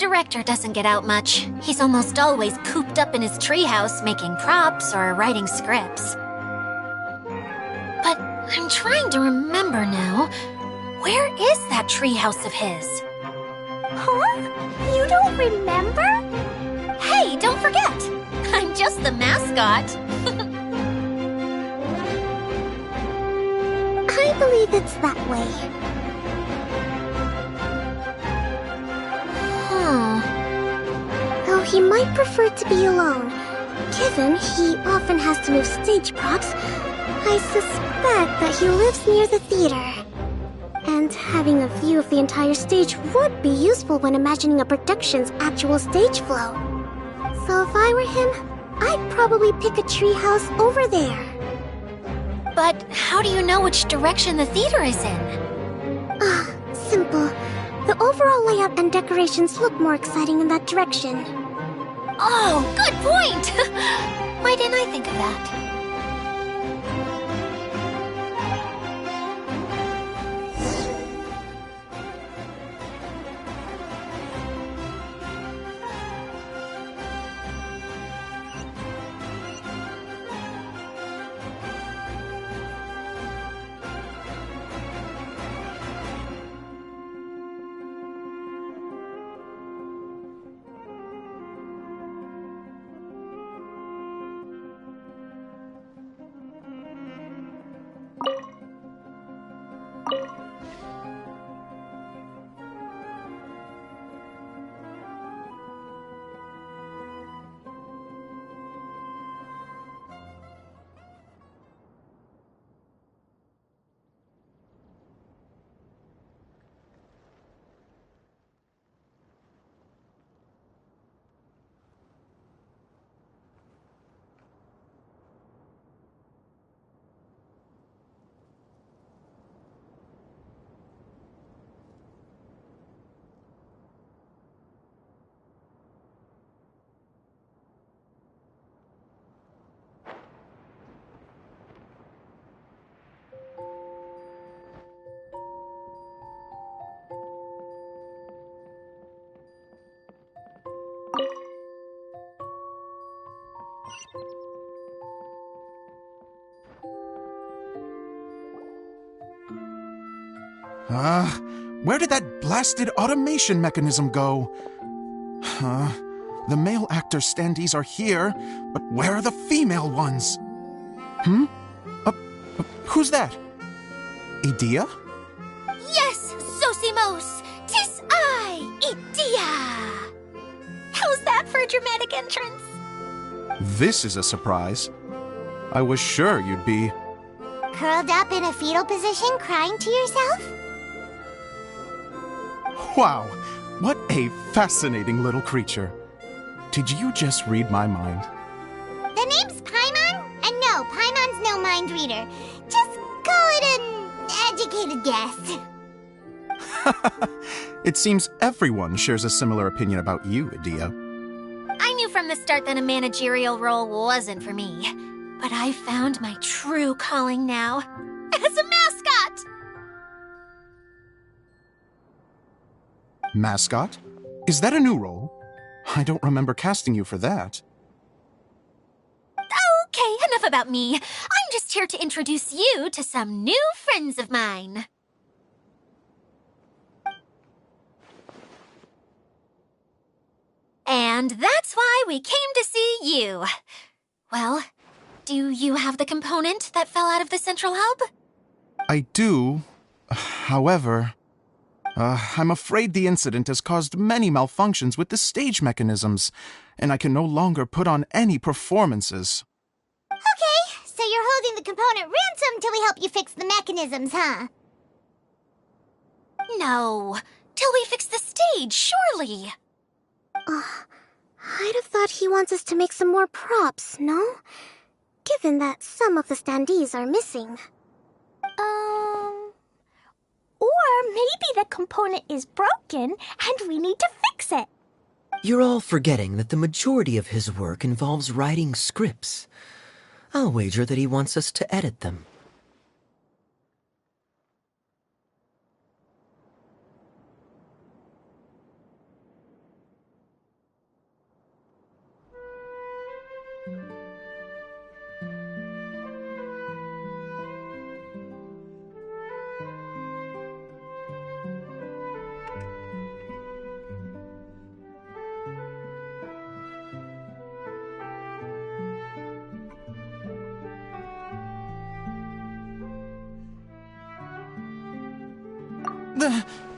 director doesn't get out much. He's almost always cooped up in his treehouse making props or writing scripts. But I'm trying to remember now. Where is that treehouse of his? Huh? You don't remember? Hey, don't forget! I'm just the mascot. I believe it's that way. Though he might prefer to be alone, given he often has to move stage props, I suspect that he lives near the theater. And having a view of the entire stage would be useful when imagining a production's actual stage flow. So if I were him, I'd probably pick a treehouse over there. But how do you know which direction the theater is in? Simple. The overall layout and decorations look more exciting in that direction. Oh, good point! Why didn't I think of that? Where did that blasted automation mechanism go? The male actor standees are here, but where are the female ones? Who's that? Idea? Yes, Sosimos! 'Tis I, Idea! How's that for a dramatic entrance? This is a surprise. I was sure you'd be... Curled up in a fetal position, crying to yourself? Wow, what a fascinating little creature. Did you just read my mind? The name's Paimon? And no, Paimon's no mind reader. Just call it an educated guess. It seems everyone shares a similar opinion about you, Idea. I knew from the start that a managerial role wasn't for me. But I found my true calling now. As a mascot! Mascot? Is that a new role? I don't remember casting you for that. Okay, enough about me. I'm just here to introduce you to some new friends of mine. And that's why we came to see you. Well, do you have the component that fell out of the central hub? I do. However, I'm afraid the incident has caused many malfunctions with the stage mechanisms, and I can no longer put on any performances. Okay, so you're holding the component ransom till we help you fix the mechanisms, huh? No, till we fix the stage, surely. I'd have thought he wants us to make some more props, no? Given that some of the standees are missing. Or maybe the component is broken and we need to fix it. You're all forgetting that the majority of his work involves writing scripts. I'll wager that he wants us to edit them.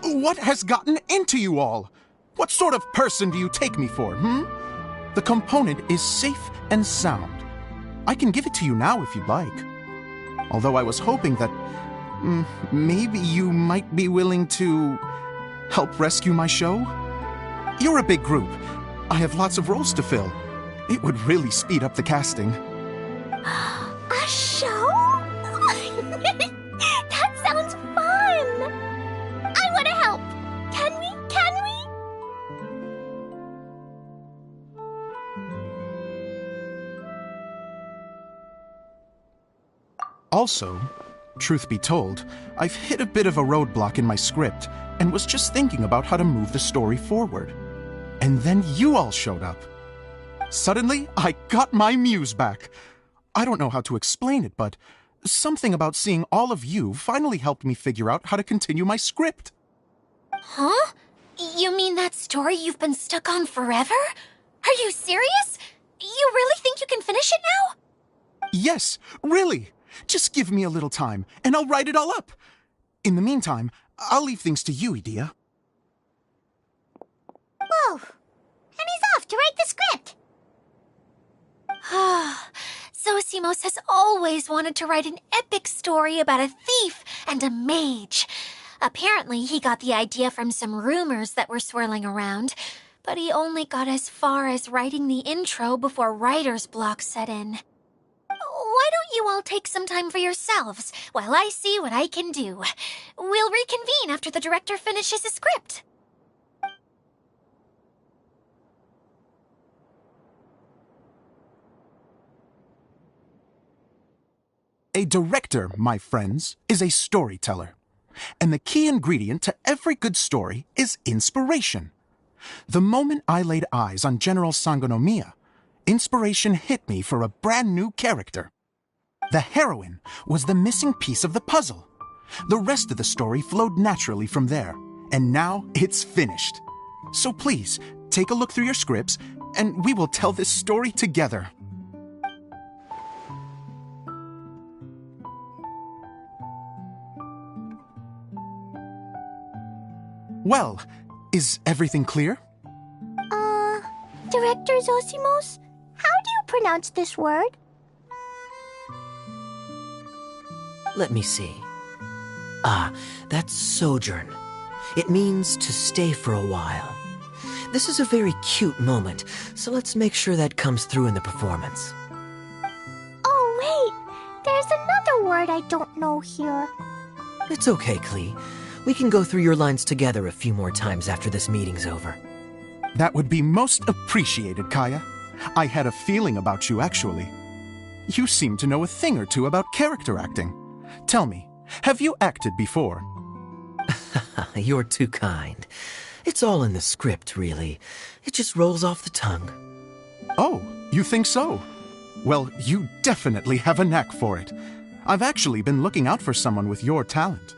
What has gotten into you all? What sort of person do you take me for, The component is safe and sound. I can give it to you now if you'd like. Although I was hoping that maybe you might be willing to help rescue my show? You're a big group. I have lots of roles to fill. It would really speed up the casting. A show? That sounds fun! I want to help! Can we? Also, truth be told, I've hit a bit of a roadblock in my script and was just thinking about how to move the story forward. And then you all showed up. Suddenly, I got my muse back. I don't know how to explain it, but something about seeing all of you finally helped me figure out how to continue my script. Huh? You mean that story you've been stuck on forever? Are you serious? You really think you can finish it now? Yes, really. Just give me a little time, and I'll write it all up. In the meantime, I'll leave things to you, Edea. Whoa! And he's off to write the script! Zosimos has always wanted to write an epic story about a thief and a mage. Apparently, he got the idea from some rumors that were swirling around, but he only got as far as writing the intro before writer's block set in. Why don't you all take some time for yourselves while I see what I can do? We'll reconvene after the director finishes his script. A director, my friends, is a storyteller. And the key ingredient to every good story is inspiration. The moment I laid eyes on General Sangonomiya, inspiration hit me for a brand new character. The heroine was the missing piece of the puzzle. The rest of the story flowed naturally from there, and now it's finished. So please, take a look through your scripts, and we will tell this story together. Well, is everything clear? Director Zosimos, how do you pronounce this word? Let me see. That's sojourn. It means to stay for a while. This is a very cute moment, so let's make sure that comes through in the performance. Oh, wait. There's another word I don't know here. It's okay, Klee. We can go through your lines together a few more times after this meeting's over. That would be most appreciated, Kaya. I had a feeling about you, actually. You seem to know a thing or two about character acting. Tell me, have you acted before? You're too kind. It's all in the script, really. It just rolls off the tongue. Oh, you think so? Well, you definitely have a knack for it. I've actually been looking out for someone with your talent.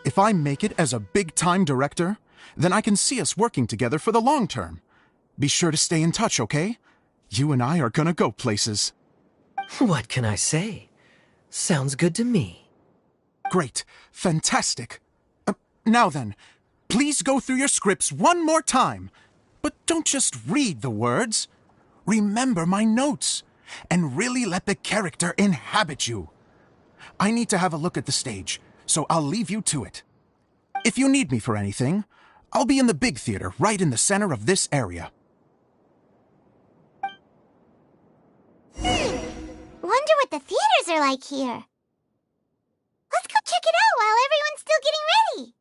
If I make it as a big-time director, then I can see us working together for the long term. Be sure to stay in touch, okay? You and I are gonna go places. What can I say? Sounds good to me. Great. Fantastic. Now then, please go through your scripts one more time. But don't just read the words. Remember my notes, and really let the character inhabit you. I need to have a look at the stage, so I'll leave you to it. If you need me for anything, I'll be in the big theater right in the center of this area. Wonder what the theaters are like here. Let's go check it out while everyone's still getting ready.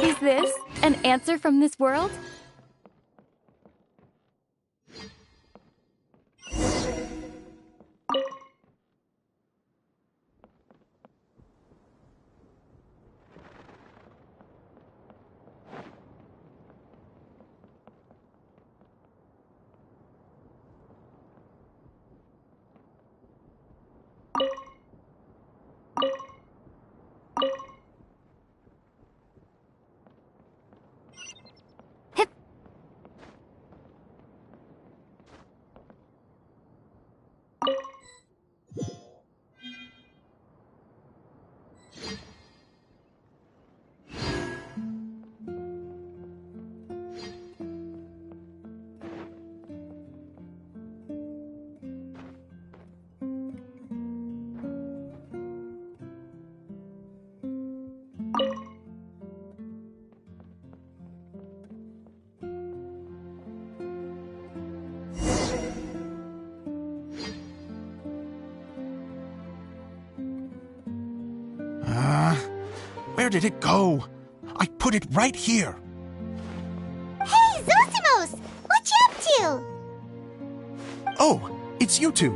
Is this an answer from this world? Where did it go? I put it right here. Hey, Zosimos! What you up to? Oh, it's you two.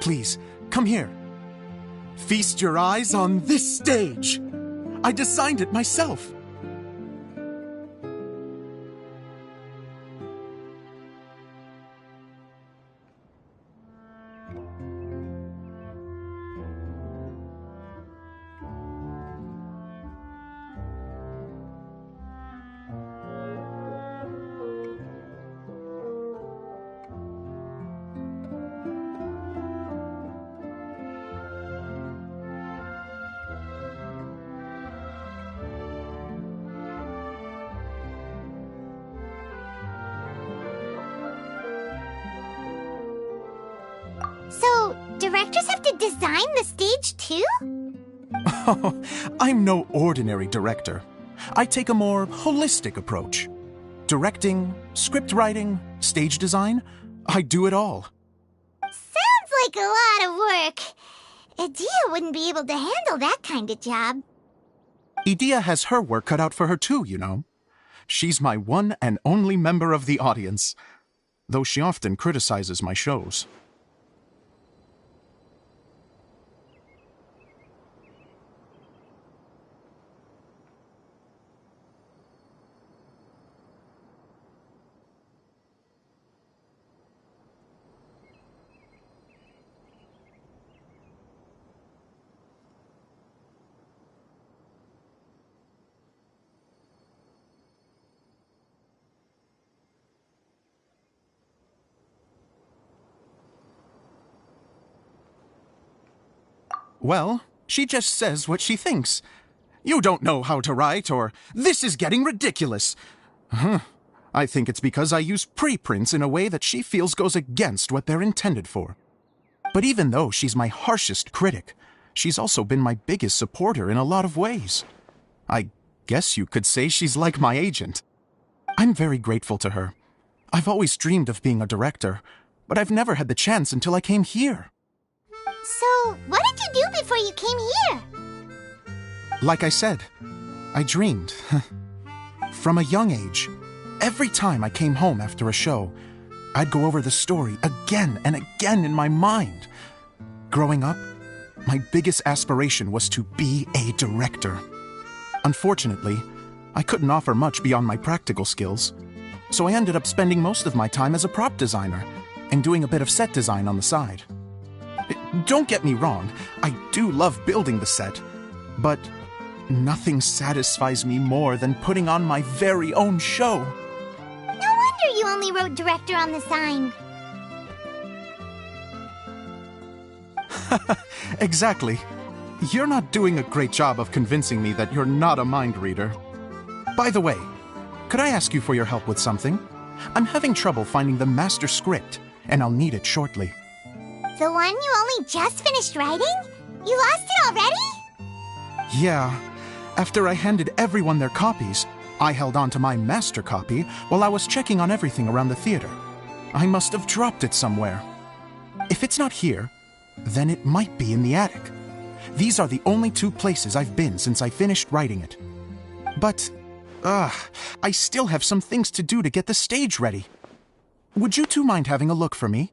Please, come here. Feast your eyes on this stage. I designed it myself. So, directors have to design the stage too? Oh, I'm no ordinary director. I take a more holistic approach. Directing, script writing, stage design, I do it all. Sounds like a lot of work. Adia wouldn't be able to handle that kind of job. Idia has her work cut out for her too, you know. She's my one and only member of the audience, though she often criticizes my shows. Well, she just says what she thinks. You don't know how to write, or this is getting ridiculous. I think it's because I use preprints in a way that she feels goes against what they're intended for. But even though she's my harshest critic, she's also been my biggest supporter in a lot of ways. I guess you could say she's like my agent. I'm very grateful to her. I've always dreamed of being a director, but I've never had the chance until I came here. So, what did you do before you came here? Like I said, I dreamed. From a young age, every time I came home after a show, I'd go over the story again and again in my mind. Growing up, my biggest aspiration was to be a director. Unfortunately, I couldn't offer much beyond my practical skills, so I ended up spending most of my time as a prop designer and doing a bit of set design on the side. Don't get me wrong, I do love building the set, but nothing satisfies me more than putting on my very own show. No wonder you only wrote director on the sign. Exactly. You're not doing a great job of convincing me that you're not a mind reader. By the way, could I ask you for your help with something? I'm having trouble finding the master script, and I'll need it shortly. The one you only just finished writing? You lost it already? Yeah. After I handed everyone their copies, I held on to my master copy while I was checking on everything around the theater. I must have dropped it somewhere. If it's not here, then it might be in the attic. These are the only two places I've been since I finished writing it. But, I still have some things to do to get the stage ready. Would you two mind having a look for me?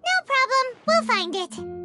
No problem. We'll find it.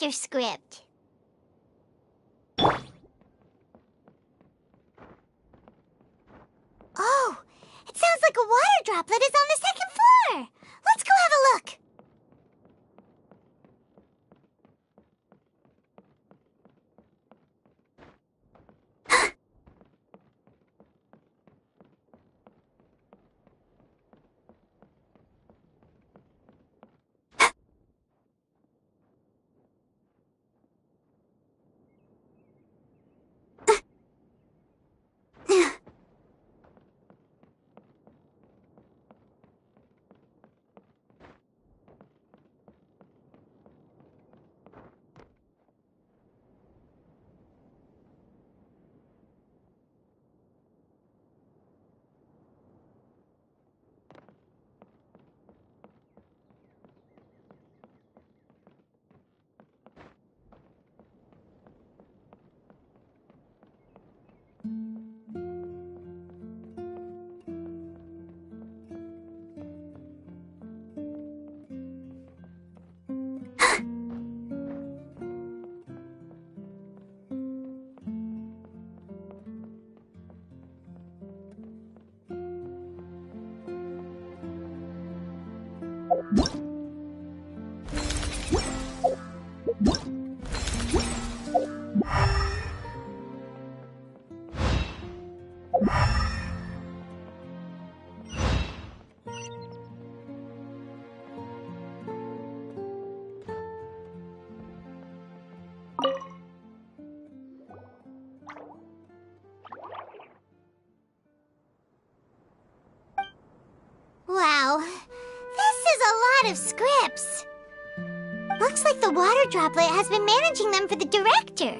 master script. Oh, it sounds like a water droplet is on the second floor. Let's go have a look. Wow, this is a lot of scripts. Looks like the water droplet has been managing them for the director.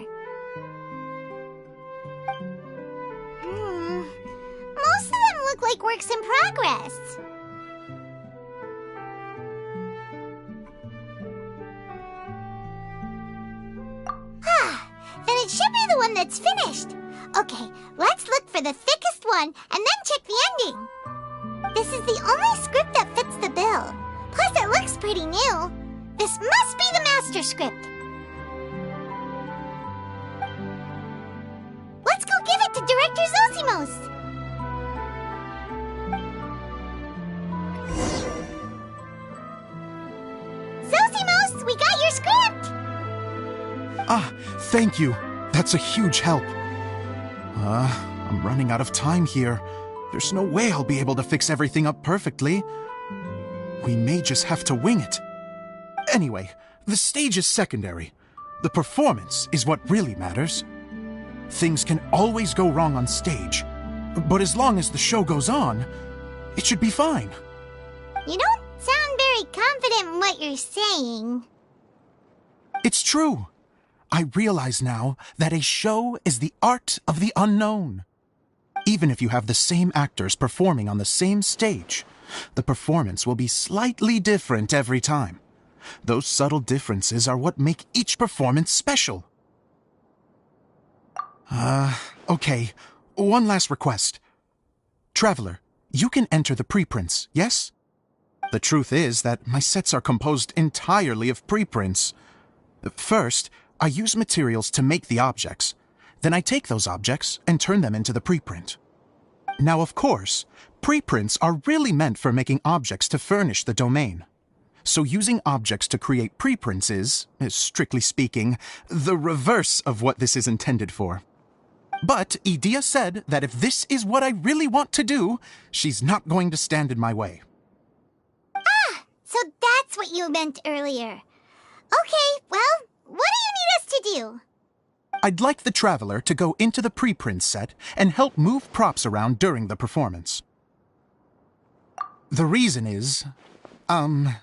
Most of them look like works in progress. Then it should be the one that's finished. Okay, let's look for the thickest one and then check the ending. This is the only script that fits the bill. Plus, it looks pretty new. This must be the master script. Let's go give it to Director Zosimos. Zosimos, we got your script! Ah, thank you. That's a huge help. I'm running out of time here. There's no way I'll be able to fix everything up perfectly. We may just have to wing it. Anyway, the stage is secondary. The performance is what really matters. Things can always go wrong on stage, but as long as the show goes on, it should be fine. You don't sound very confident in what you're saying. It's true. I realize now that a show is the art of the unknown. Even if you have the same actors performing on the same stage, the performance will be slightly different every time. Those subtle differences are what make each performance special. Okay. One last request. Traveler, you can enter the preprints, yes? The truth is that my sets are composed entirely of preprints. First, I use materials to make the objects. Then I take those objects and turn them into the preprint. Now, of course, preprints are really meant for making objects to furnish the domain. So using objects to create preprints is, strictly speaking, the reverse of what this is intended for. But Edea said that if this is what I really want to do, she's not going to stand in my way. Ah, so that's what you meant earlier. Okay, well, what do you need us to do? I'd like the Traveler to go into the preprint set and help move props around during the performance. The reason is, Oh,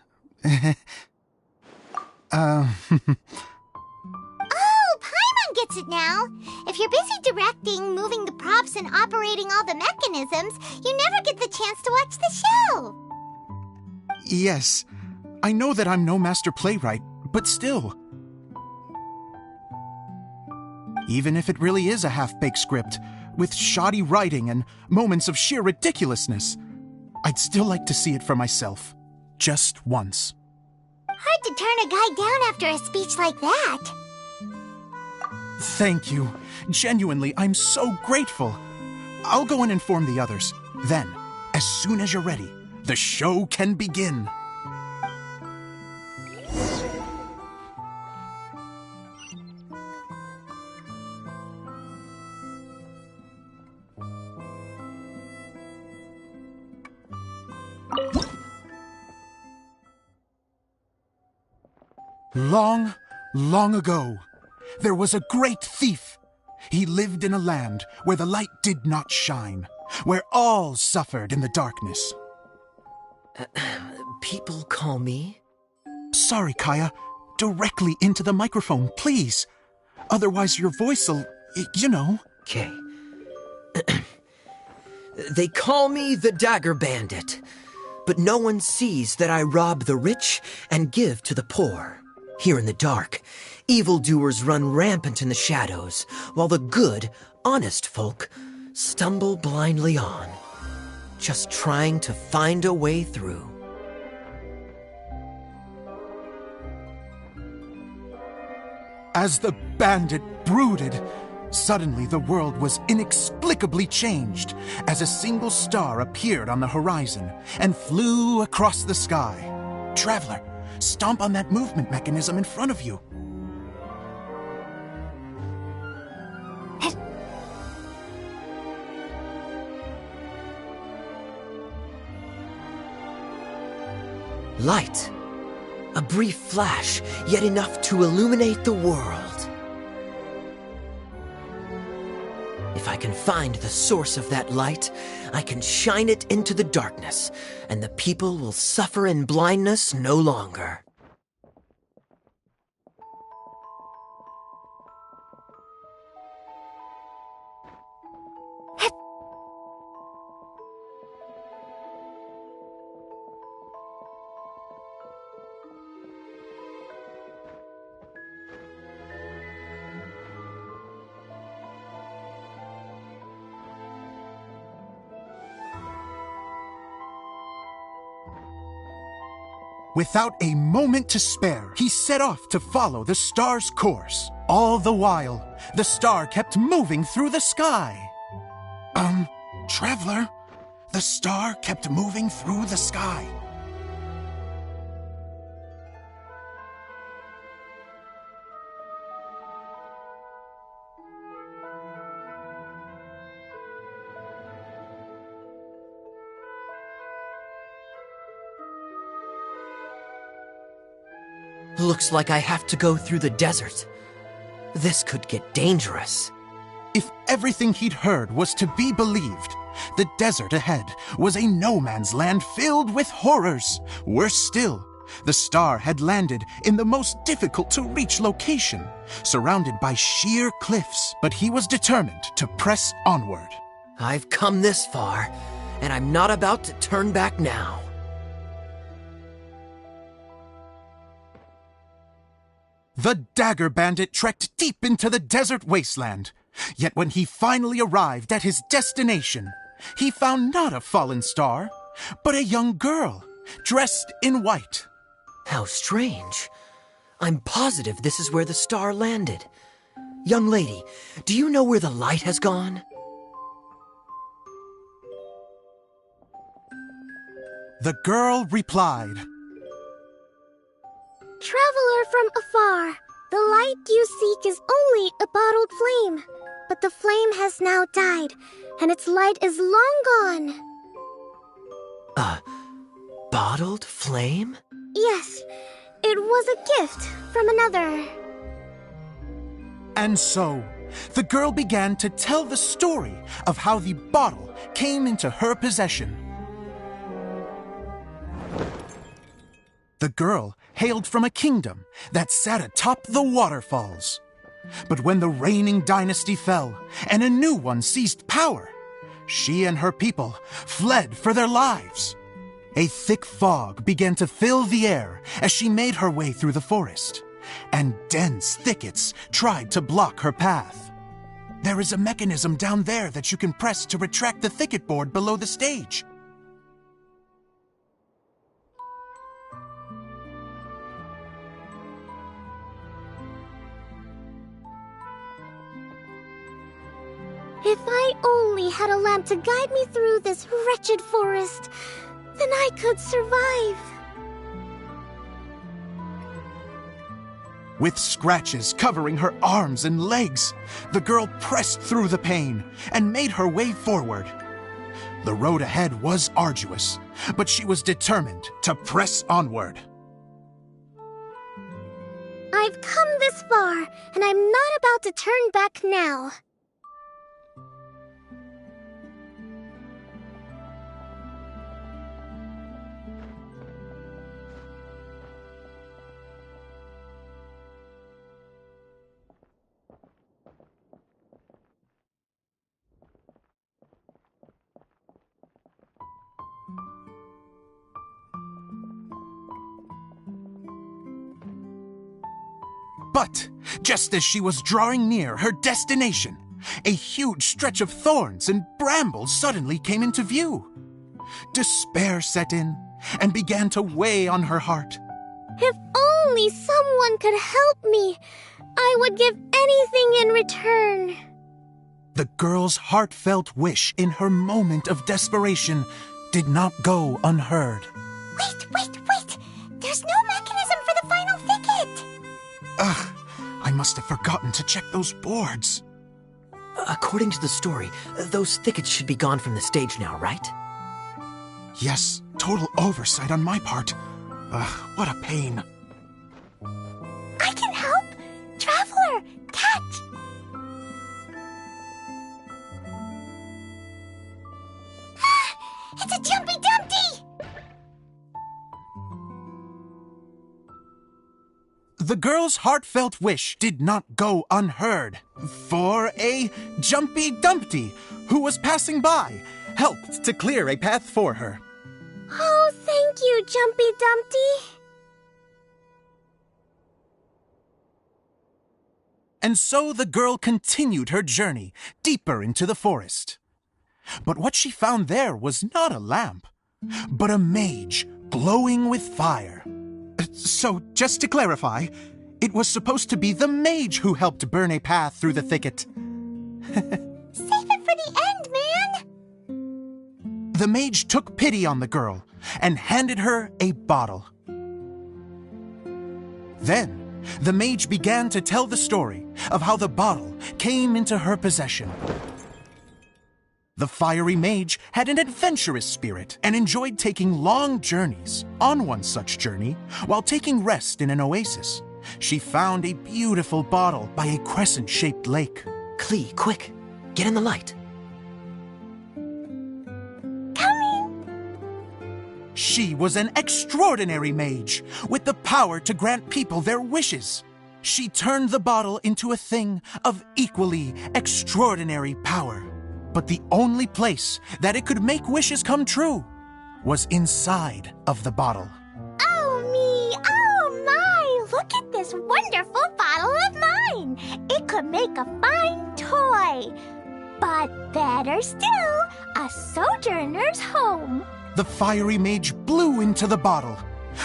Paimon gets it now. If you're busy directing, moving the props, and operating all the mechanisms, you never get the chance to watch the show. Yes, I know that I'm no master playwright, but still. Even if it really is a half-baked script, with shoddy writing and moments of sheer ridiculousness, I'd still like to see it for myself. Just once. Hard to turn a guy down after a speech like that. Thank you. Genuinely, I'm so grateful. I'll go and inform the others. Then, as soon as you're ready, the show can begin. Long, long ago, there was a great thief. He lived in a land where the light did not shine, where all suffered in the darkness. People call me? Sorry, Kaya. Directly into the microphone, please. Otherwise your voice'll, you know. Okay. They call me the Dagger Bandit, but no one sees that I rob the rich and give to the poor. Here in the dark, evildoers run rampant in the shadows, while the good, honest folk stumble blindly on, just trying to find a way through. As the bandit brooded, suddenly the world was inexplicably changed as a single star appeared on the horizon and flew across the sky. Traveler, stomp on that movement mechanism in front of you. Light. A brief flash, yet enough to illuminate the world. If I can find the source of that light, I can shine it into the darkness, and the people will suffer in blindness no longer. Without a moment to spare, he set off to follow the star's course. All the while, the star kept moving through the sky. Traveler, the star kept moving through the sky. Looks like I have to go through the desert. This could get dangerous. If everything he'd heard was to be believed, the desert ahead was a no-man's land filled with horrors. Worse still, the star had landed in the most difficult-to-reach location, surrounded by sheer cliffs, but he was determined to press onward. I've come this far, and I'm not about to turn back now. The Dagger Bandit trekked deep into the desert wasteland. Yet when he finally arrived at his destination, he found not a fallen star, but a young girl, dressed in white. How strange. I'm positive this is where the star landed. Young lady, do you know where the light has gone? The girl replied, Traveler from afar, the light you seek is only a bottled flame. But the flame has now died, and its light is long gone. A bottled flame? Yes, it was a gift from another. And so, the girl began to tell the story of how the bottle came into her possession. The girl hailed from a kingdom that sat atop the waterfalls. But when the reigning dynasty fell and a new one seized power, she and her people fled for their lives. A thick fog began to fill the air as she made her way through the forest, and dense thickets tried to block her path. There is a mechanism down there that you can press to retract the thicket board below the stage. If I only had a lamp to guide me through this wretched forest, then I could survive. With scratches covering her arms and legs, the girl pressed through the pain and made her way forward. The road ahead was arduous, but she was determined to press onward. I've come this far, and I'm not about to turn back now. But just as she was drawing near her destination, a huge stretch of thorns and brambles suddenly came into view. Despair set in and began to weigh on her heart. If only someone could help me, I would give anything in return. The girl's heartfelt wish in her moment of desperation did not go unheard. Wait! There's no mechanism for the final thicket! Ugh, I must have forgotten to check those boards. According to the story, those thickets should be gone from the stage now, right? Yes, total oversight on my part. What a pain. I can help! Traveler, catch! It's a Jumpy Dumpty! The girl's heartfelt wish did not go unheard, for a Jumpy Dumpty, who was passing by, helped to clear a path for her. Oh, thank you, Jumpy Dumpty. And so the girl continued her journey deeper into the forest. But what she found there was not a lamp, but a mage glowing with fire. So, just to clarify, it was supposed to be the mage who helped burn a path through the thicket. Save it for the end, man! The mage took pity on the girl and handed her a bottle. Then, the mage began to tell the story of how the bottle came into her possession. The fiery mage had an adventurous spirit and enjoyed taking long journeys. On one such journey, while taking rest in an oasis, she found a beautiful bottle by a crescent-shaped lake. Klee, quick! Get in the light! She was an extraordinary mage, with the power to grant people their wishes. She turned the bottle into a thing of equally extraordinary power. But the only place that it could make wishes come true was inside of the bottle. Oh me! Oh my! Look at this wonderful bottle of mine! It could make a fine toy! But better still, a sojourner's home! The fiery mage blew into the bottle,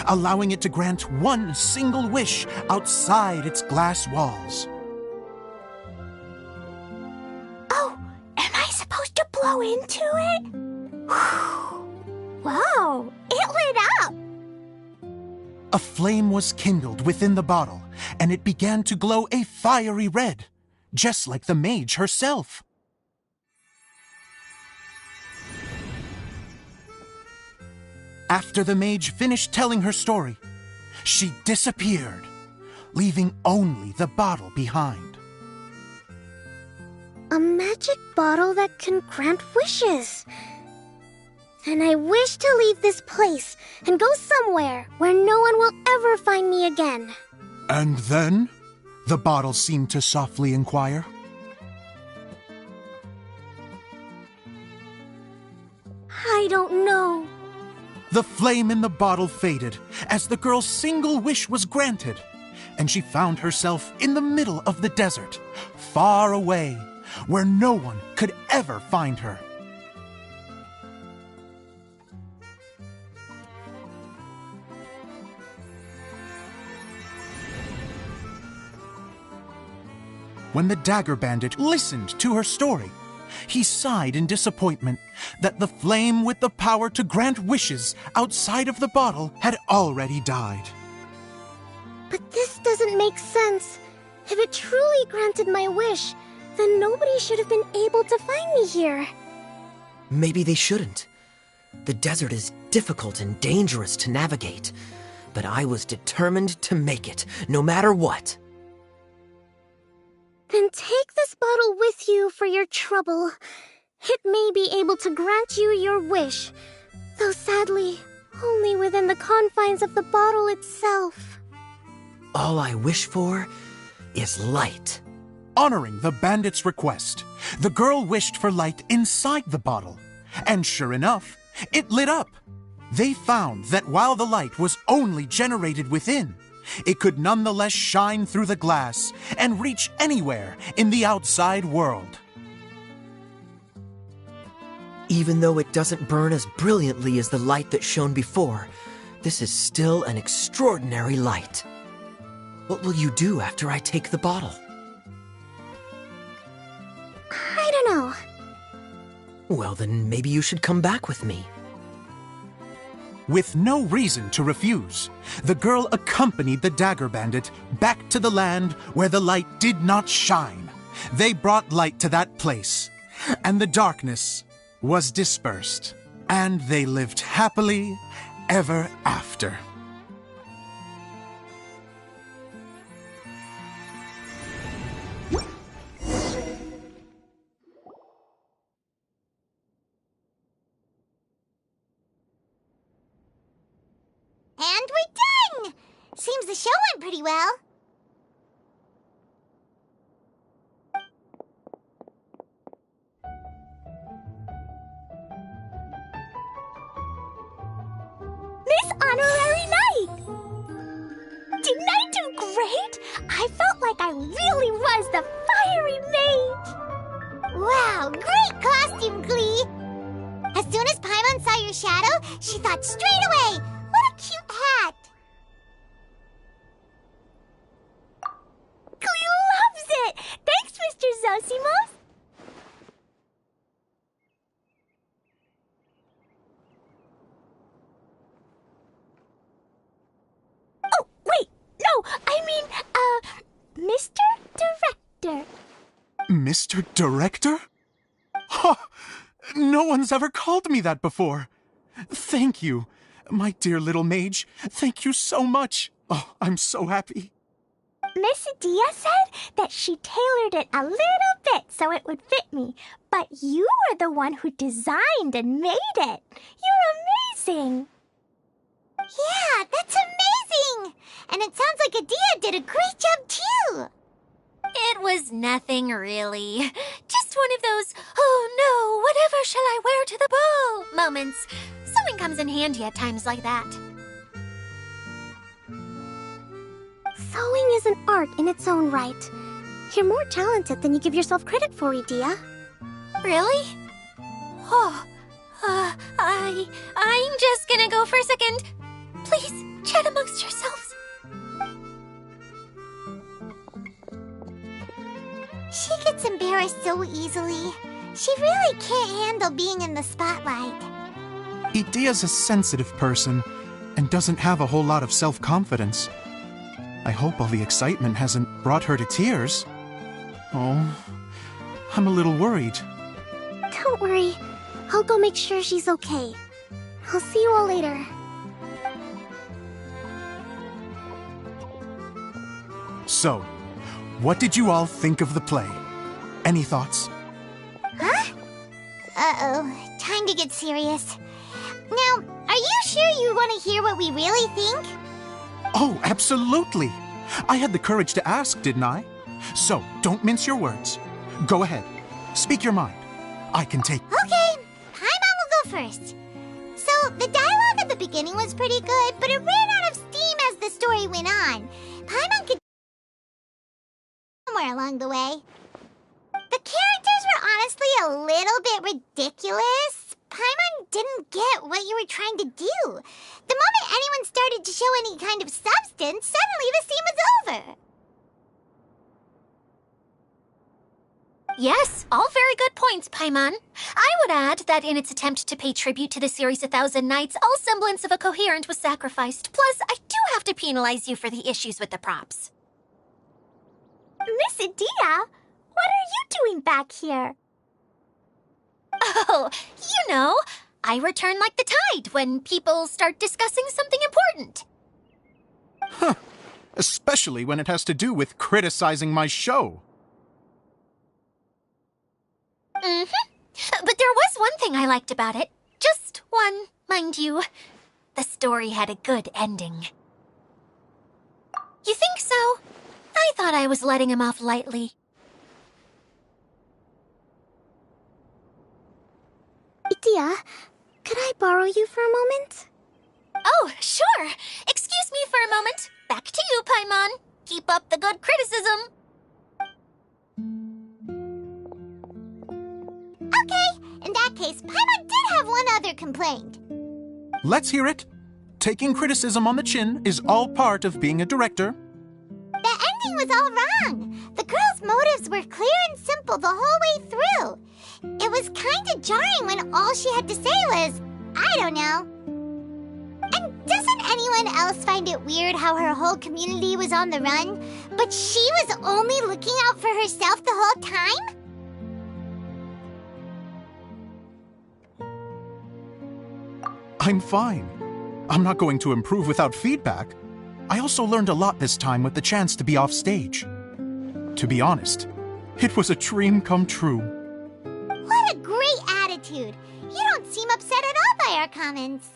allowing it to grant one single wish outside its glass walls. Oh, am I supposed to blow into it? Whoa, it lit up! A flame was kindled within the bottle, and it began to glow a fiery red, just like the mage herself. After the mage finished telling her story, she disappeared, leaving only the bottle behind. A magic bottle that can grant wishes. And I wish to leave this place and go somewhere where no one will ever find me again. And then? The bottle seemed to softly inquire. I don't know. The flame in the bottle faded as the girl's single wish was granted, and she found herself in the middle of the desert, far away, where no one could ever find her. When the dagger bandit listened to her story, he sighed in disappointment that the flame with the power to grant wishes outside of the bottle had already died. But this doesn't make sense. If it truly granted my wish, then nobody should have been able to find me here. Maybe they shouldn't. The desert is difficult and dangerous to navigate, but I was determined to make it, no matter what. Then take this bottle with you for your trouble. It may be able to grant you your wish, though sadly, only within the confines of the bottle itself. All I wish for is light. Honoring the bandit's request, the girl wished for light inside the bottle, and sure enough, it lit up. They found that while the light was only generated within, it could nonetheless shine through the glass and reach anywhere in the outside world. Even though it doesn't burn as brilliantly as the light that shone before, this is still an extraordinary light. What will you do after I take the bottle? I don't know. Well, then maybe you should come back with me. With no reason to refuse, the girl accompanied the dagger bandit back to the land where the light did not shine. They brought light to that place, and the darkness was dispersed, and they lived happily ever after. And we're done! Seems the show went pretty well. Miss Honorary Knight! Didn't I do great? I felt like I really was the fiery mage! Wow, great costume, Glee! As soon as Paimon saw your shadow, she thought straight away, what a cute hat! Glee loves it! Thanks, Mr. Zosimos! Oh, wait! No, I mean, Mr. Director. Mr. Director? Ha! No one's ever called me that before. Thank you, my dear little mage. Thank you so much. Oh, I'm so happy. Miss Dia said that she tailored it a little bit so it would fit me, but you are the one who designed and made it. You're amazing. Yeah, that's amazing! And it sounds like Adia did a great job, too! It was nothing really. Just one of those, oh no, whatever shall I wear to the ball moments. Sewing comes in handy at times like that. Sewing is an art in its own right. You're more talented than you give yourself credit for, Idia. Really? Oh, I'm just gonna go for a second. Please, chat amongst yourselves. She gets embarrassed so easily. She really can't handle being in the spotlight. Idia's a sensitive person and doesn't have a whole lot of self-confidence. I hope all the excitement hasn't brought her to tears. Oh, I'm a little worried. Don't worry. I'll go make sure she's okay. I'll see you all later. So, what did you all think of the play? Any thoughts? Huh? Uh-oh, time to get serious. Now, are you sure you want to hear what we really think? Oh, absolutely! I had the courage to ask, didn't I? So, don't mince your words. Go ahead. Speak your mind. I can take... Okay, Paimon will go first. So, the dialogue at the beginning was pretty good, but it ran out of steam as the story went on. Paimon could... somewhere along the way. The characters were honestly a little bit ridiculous. Paimon didn't get what you were trying to do. The moment anyone started to show any kind of substance, suddenly the scene was over. Yes, all very good points, Paimon. I would add that in its attempt to pay tribute to the series 1,000 Nights, all semblance of a coherent was sacrificed. Plus, I do have to penalize you for the issues with the props. Miss Edea, what are you doing back here? Oh, you know, I return like the tide when people start discussing something important. Huh. Especially when it has to do with criticizing my show. But there was one thing I liked about it. Just one, mind you. The story had a good ending. You think so? I thought I was letting him off lightly. Edea, could I borrow you for a moment? Oh, sure. Excuse me for a moment. Back to you, Paimon. Keep up the good criticism. Okay, in that case, Paimon did have one other complaint. Let's hear it. Taking criticism on the chin is all part of being a director. The ending was all wrong. The girl's motives were clear and simple the whole way through. It was kinda jarring when all she had to say was, I don't know. And doesn't anyone else find it weird how her whole community was on the run, but she was only looking out for herself the whole time? I'm fine. I'm not going to improve without feedback. I also learned a lot this time with the chance to be off stage. To be honest, it was a dream come true. What a great attitude. You don't seem upset at all by our comments.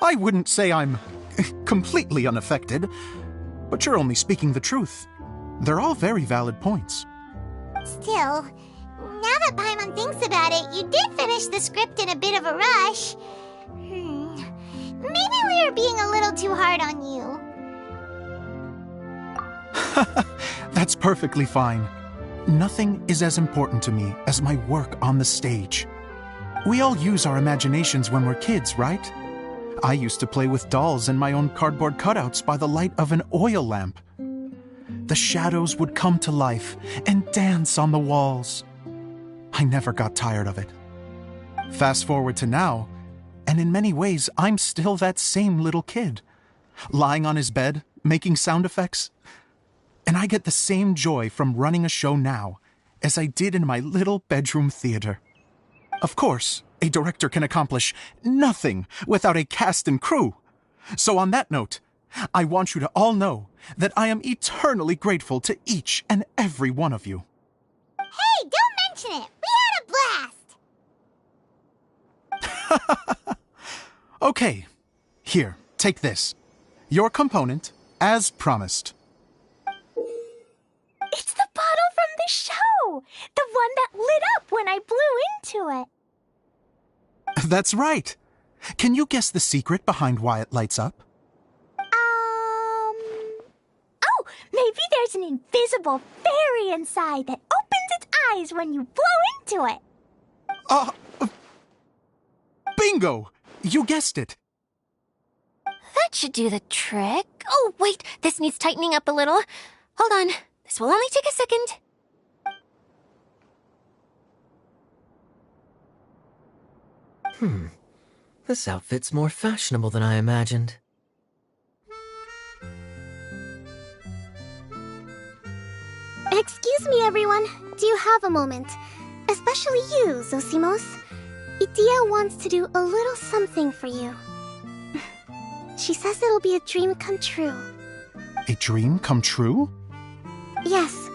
I wouldn't say I'm completely unaffected, but you're only speaking the truth. They're all very valid points. Still, now that Paimon thinks about it, you did finish the script in a bit of a rush. Maybe we were being a little too hard on you. That's perfectly fine. Nothing is as important to me as my work on the stage. We all use our imaginations when we're kids, right? I used to play with dolls and my own cardboard cutouts by the light of an oil lamp. The shadows would come to life and dance on the walls. I never got tired of it. Fast forward to now, and in many ways, I'm still that same little kid, lying on his bed, making sound effects. And I get the same joy from running a show now as I did in my little bedroom theater. Of course, a director can accomplish nothing without a cast and crew. So on that note, I want you to all know that I am eternally grateful to each and every one of you. Hey, don't mention it! We had a blast! Okay, here, take this. Your component, as promised. It's the bottle from the show! The one that lit up when I blew into it. That's right. Can you guess the secret behind why it lights up? Oh, maybe there's an invisible fairy inside that opens its eyes when you blow into it. Bingo! You guessed it. That should do the trick. Oh, wait, this needs tightening up a little. Hold on, this will only take a second. This outfit's more fashionable than I imagined. Excuse me, everyone. Do you have a moment? Especially you, Zosimos. Edea wants to do a little something for you. She says it'll be a dream come true. A dream come true? Yes.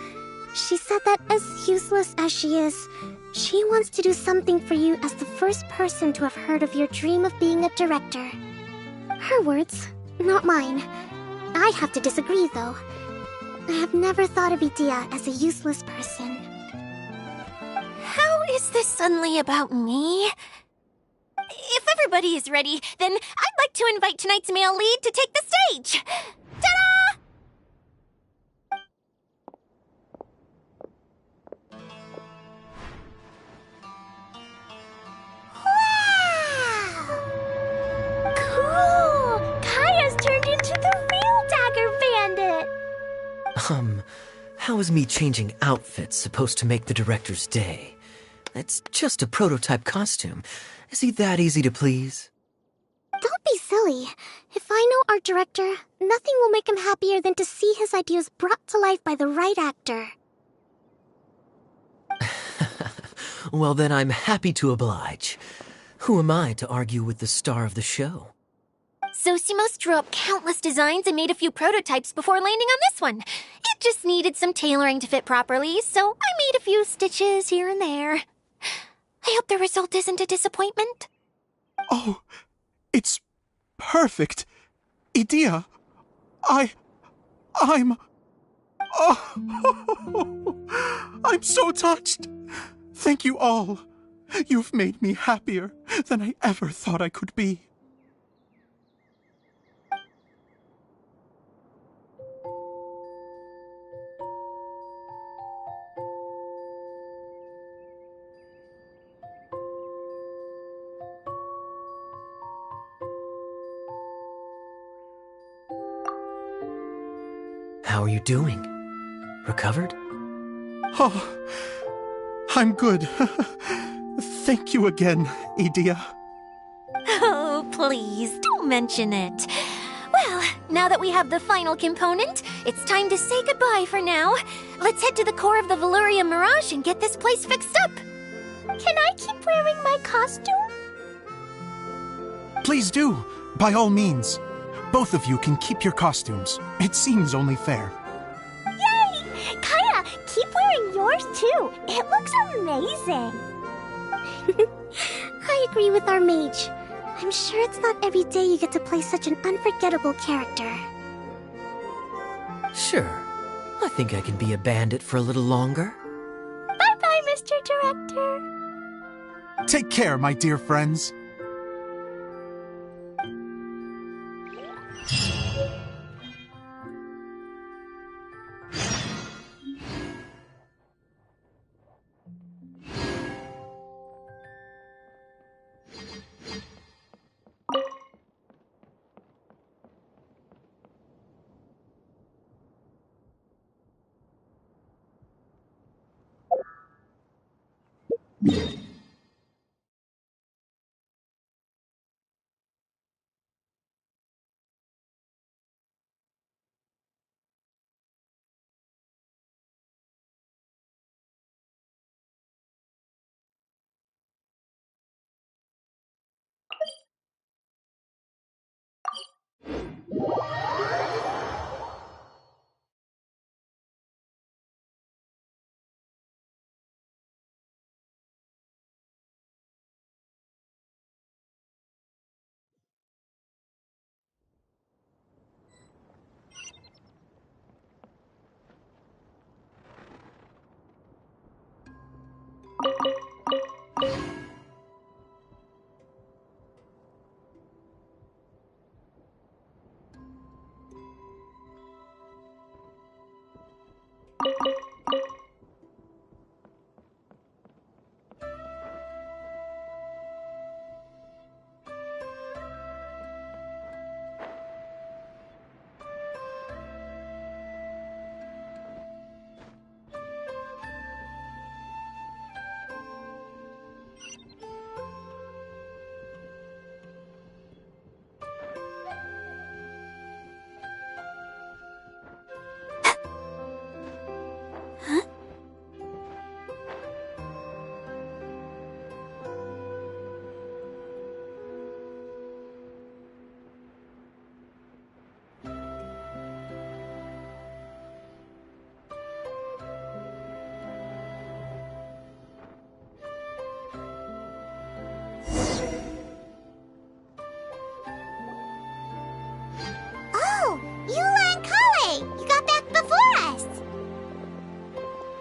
She said that as useless as she is, she wants to do something for you as the first person to have heard of your dream of being a director. Her words, not mine. I have to disagree, though. I have never thought of Edea as a useless person. How is this suddenly about me? If everybody is ready, then I'd like to invite tonight's male lead to take the stage. Ta-da! Cool! Kaya's turned into the real Dagger Bandit! How is me changing outfits supposed to make the director's day? It's just a prototype costume. Is he that easy to please? Don't be silly. If I know art director, nothing will make him happier than to see his ideas brought to life by the right actor. Well, then I'm happy to oblige. Who am I to argue with the star of the show? Zosimos drew up countless designs and made a few prototypes before landing on this one. It just needed some tailoring to fit properly, so I made a few stitches here and there. I hope the result isn't a disappointment. Oh, it's perfect. Idia, I'm... Oh, I'm so touched. Thank you all. You've made me happier than I ever thought I could be. How are you doing? Recovered? Oh, I'm good. Thank you again, Idia. Oh, please, don't mention it. Well, now that we have the final component, it's time to say goodbye for now. Let's head to the core of the Valyria Mirage and get this place fixed up. Can I keep wearing my costume? Please do, by all means. Both of you can keep your costumes. It seems only fair. Yay! Kaya, keep wearing yours too. It looks amazing. I agree with our mage. I'm sure it's not every day you get to play such an unforgettable character. Sure. I think I can be a bandit for a little longer. Bye-bye, Mr. Director. Take care, my dear friends.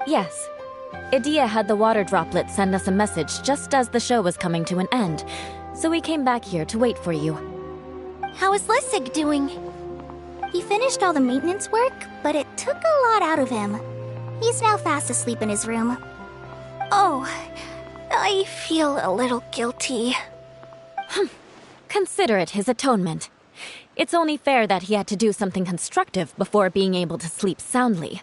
Yes. Idia had the water droplet send us a message just as the show was coming to an end, so we came back here to wait for you. How is Lessig doing? He finished all the maintenance work, but it took a lot out of him. He's now fast asleep in his room. Oh, I feel a little guilty. Consider it his atonement. It's only fair that he had to do something constructive before being able to sleep soundly.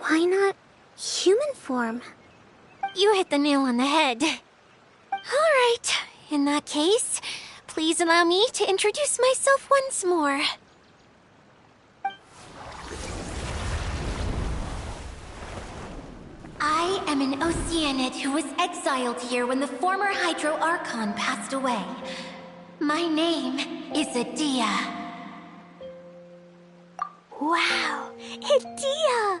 Why not human form? You hit the nail on the head. Alright, in that case, please allow me to introduce myself once more. I am an Oceanid who was exiled here when the former Hydro Archon passed away. My name is Adia. Wow, Adia!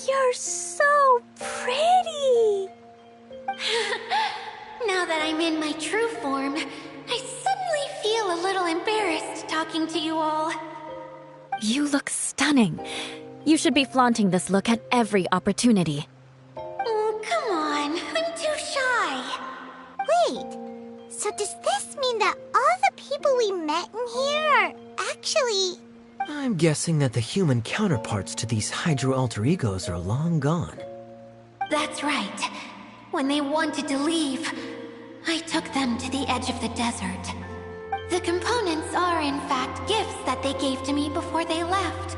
You're so pretty! Now that I'm in my true form, I suddenly feel a little embarrassed talking to you all. You look stunning. You should be flaunting this look at every opportunity. Oh, come on. I'm too shy. Wait, so does this mean that all the people we met in here are actually... I'm guessing that the human counterparts to these Hydro alter egos are long gone. That's right. When they wanted to leave, I took them to the edge of the desert. The components are, in fact, gifts that they gave to me before they left.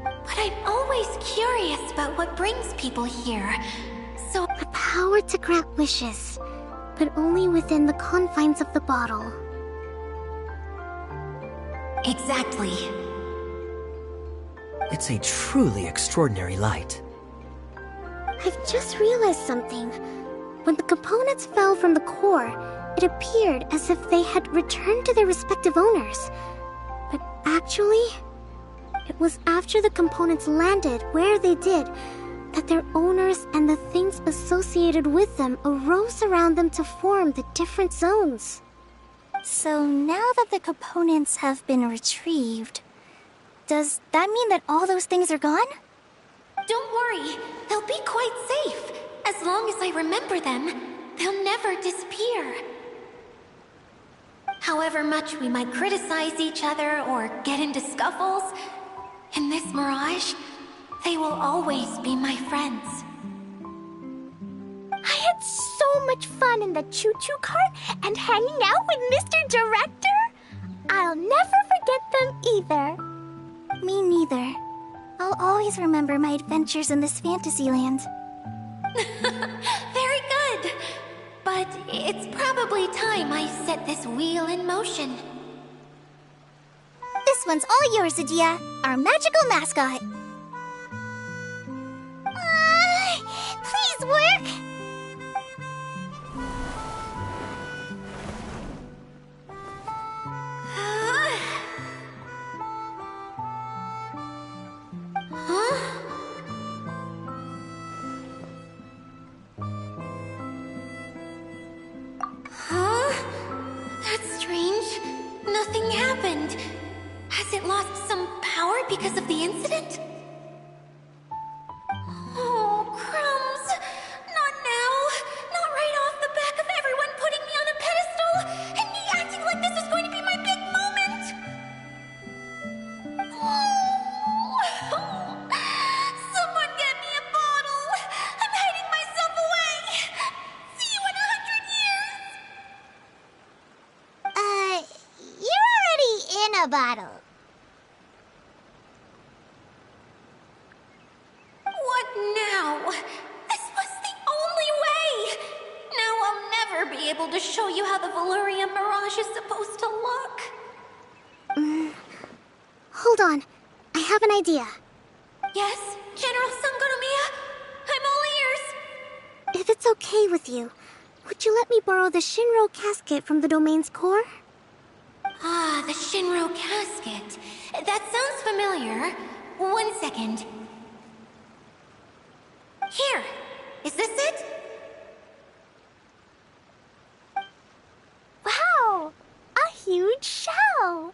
But I'm always curious about what brings people here, so... The power to grant wishes, but only within the confines of the bottle. Exactly. It's a truly extraordinary light. I've just realized something. When the components fell from the core, it appeared as if they had returned to their respective owners. But actually, it was after the components landed where they did that their owners and the things associated with them arose around them to form the different zones. So now that the components have been retrieved, does that mean that all those things are gone? Don't worry, they'll be quite safe. As long as I remember them, they'll never disappear. However much we might criticize each other or get into scuffles, in this mirage, they will always be my friends. I had so much fun in the choo-choo cart and hanging out with Mr. Director. I'll never forget them either. Me neither. I'll always remember my adventures in this fantasy land. Very good. But it's probably time I set this wheel in motion. This one's all yours, Adia, our magical mascot. Please work! That's strange. Nothing happened. Has it lost some power because of the incident? Oh, crumbs. Not now. Not right off the back of everyone putting me on a pedestal and me acting like this is going to be my big moment. Someone get me a bottle. I'm hiding myself away. See you in 100 years. You're already in a bottle. What now? This was the only way! Now I'll never be able to show you how the Valyria Mirage is supposed to look. Hold on. I have an idea. Yes, General Sangonomiya? I'm all ears. If it's okay with you, would you let me borrow the Shinro casket from the domain's core? Ah, the Shinro casket. That sounds familiar. 1 second. Here. Is this it? Wow! A huge shell!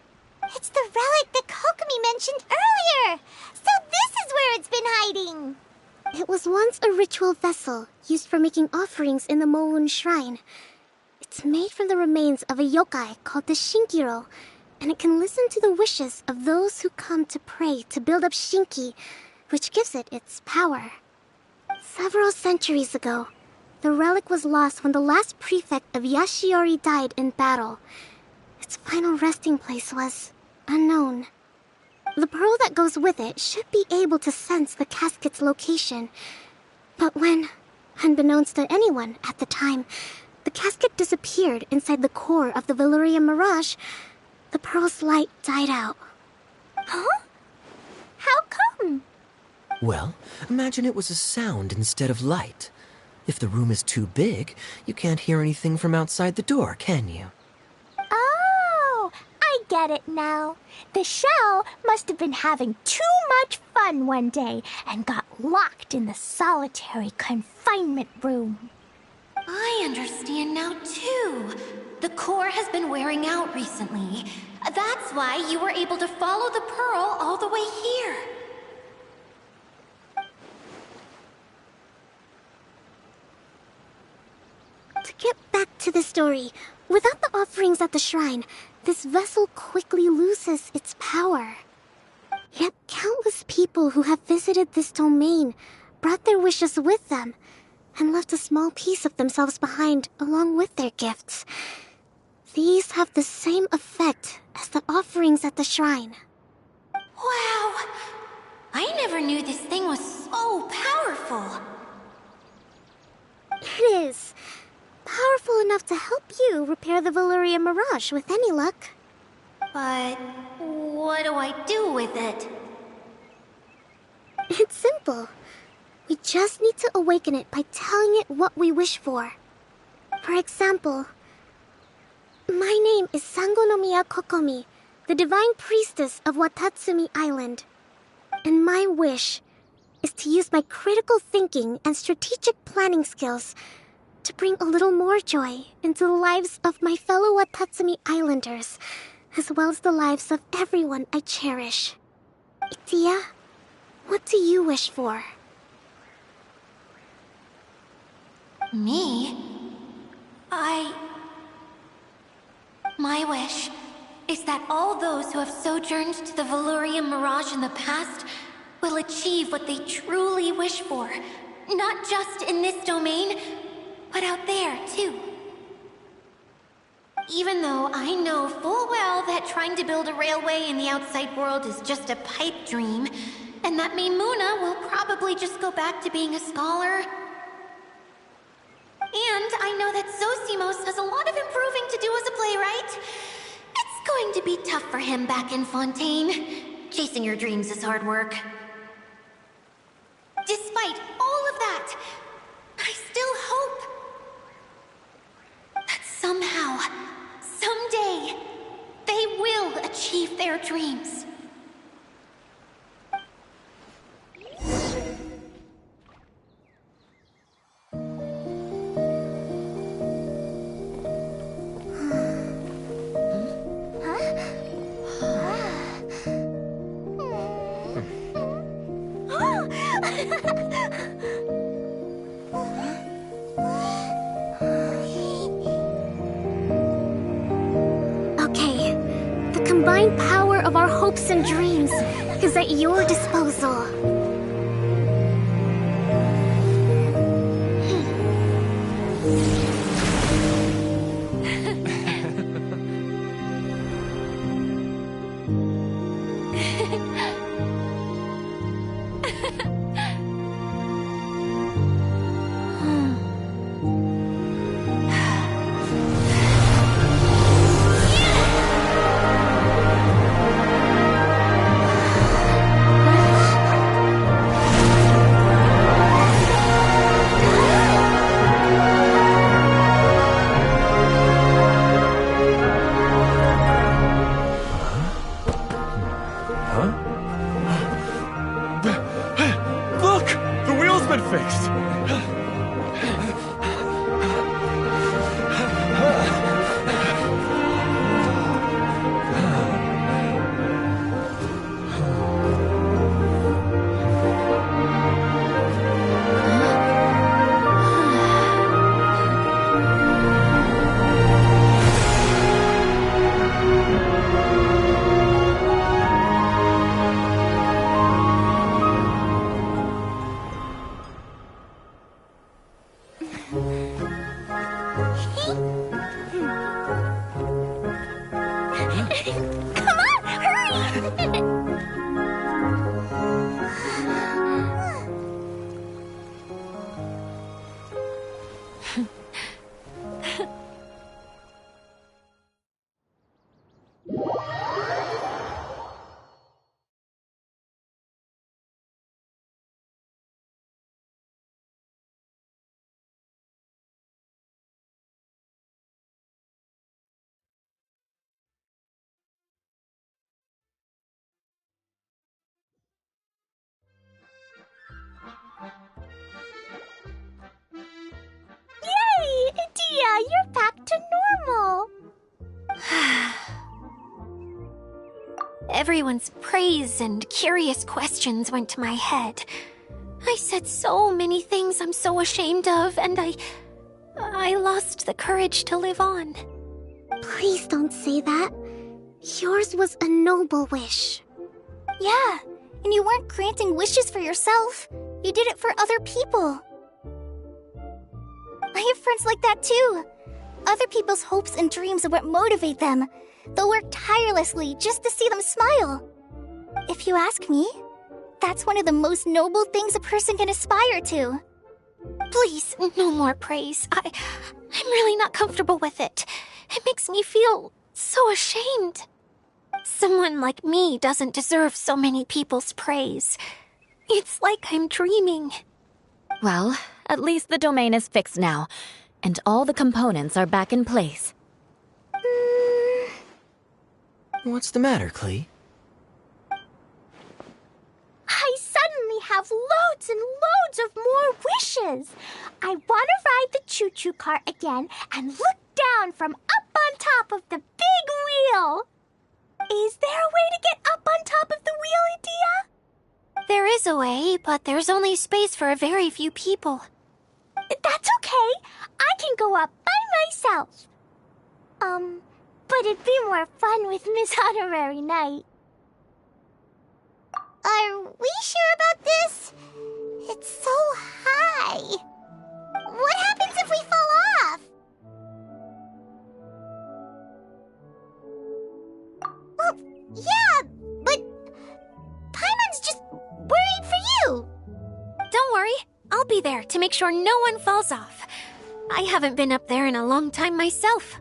It's the relic that Kokomi mentioned earlier! So this is where it's been hiding! It was once a ritual vessel used for making offerings in the Moon Shrine. It's made from the remains of a yokai called the Shinkiro, and it can listen to the wishes of those who come to pray to build up Shinki, which gives it its power. Several centuries ago, the relic was lost when the last prefect of Yashiori died in battle. Its final resting place was unknown. The pearl that goes with it should be able to sense the casket's location. But when, unbeknownst to anyone at the time, the casket disappeared inside the core of the Valyria Mirage, the pearl's light died out. Huh? How come? Well, imagine it was a sound instead of light. If the room is too big, you can't hear anything from outside the door, can you? Oh, I get it now. The shell must have been having too much fun one day and got locked in the solitary confinement room. I understand now, too. The core has been wearing out recently. That's why you were able to follow the pearl all the way here. To get back to the story, without the offerings at the shrine, this vessel quickly loses its power. Yet countless people who have visited this domain brought their wishes with them and left a small piece of themselves behind along with their gifts. These have the same effect as the offerings at the shrine. Wow! I never knew this thing was so powerful. It is. Powerful enough to help you repair the Valyria Mirage with any luck. But what do I do with it? It's simple. We just need to awaken it by telling it what we wish for. For example, my name is Sangonomiya Kokomi, the divine priestess of Watatsumi Island. And my wish is to use my critical thinking and strategic planning skills to bring a little more joy into the lives of my fellow Watatsumi Islanders, as well as the lives of everyone I cherish. Itia, what do you wish for? Me? My wish is that all those who have sojourned to the Valyria Mirage in the past will achieve what they truly wish for. Not just in this domain, but out there, too. Even though I know full well that trying to build a railway in the outside world is just a pipe dream, and that Maimuna will probably just go back to being a scholar. And I know that Zosimos has a lot of improving to do as a playwright. It's going to be tough for him back in Fontaine. Chasing your dreams is hard work. Despite all of that, I still hope that somehow, someday, they will achieve their dreams. Okay, the combined power of our hopes and dreams is at your disposal. Look! The wheel's been fixed! you're back to normal. Everyone's praise and curious questions went to my head. I said so many things I'm so ashamed of, and I lost the courage to live on. Please don't say that. Yours was a noble wish. Yeah, and you weren't granting wishes for yourself. You did it for other people. I have friends like that too. Other people's hopes and dreams are what motivate them. They'll work tirelessly just to see them smile. If you ask me, that's one of the most noble things a person can aspire to. Please, no more praise. I'm really not comfortable with it. It makes me feel so ashamed. Someone like me doesn't deserve so many people's praise. It's like I'm dreaming. Well, at least the domain is fixed now, and all the components are back in place. What's the matter, Klee? I suddenly have loads and loads of more wishes. I want to ride the choo-choo cart again and look down from up on top of the big wheel. Is there a way to get up on top of the wheel, Edea? There is a way, but there's only space for a very few people. That's okay. I can go up by myself. But it'd be more fun with Miss Honorary Knight. Are we sure about this? It's so high. What happens if we fall off? Well, yeah, but Paimon's just worried for you. Don't worry, I'll be there to make sure no one falls off. I haven't been up there in a long time myself.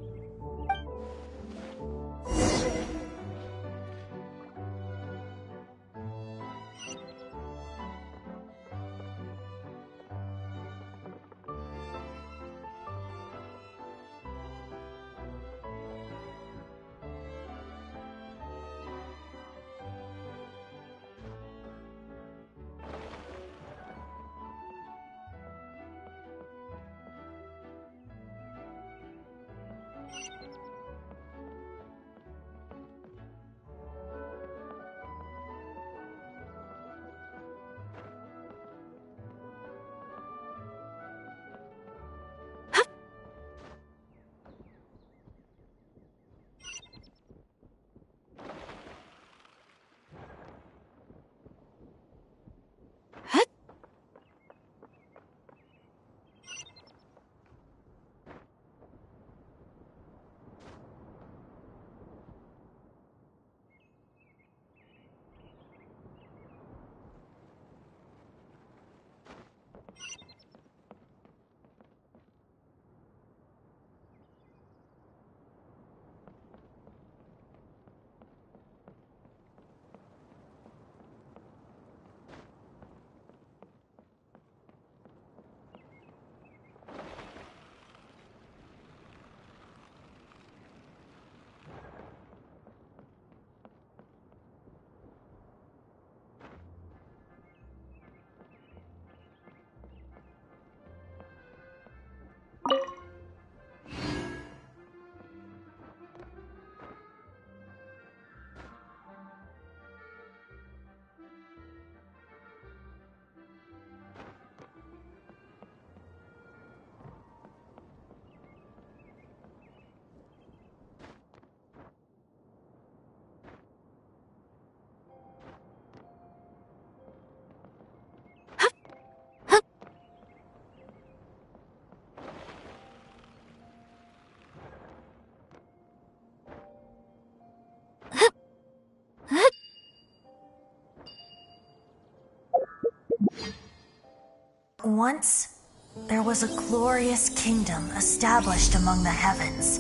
Once, there was a glorious kingdom established among the heavens.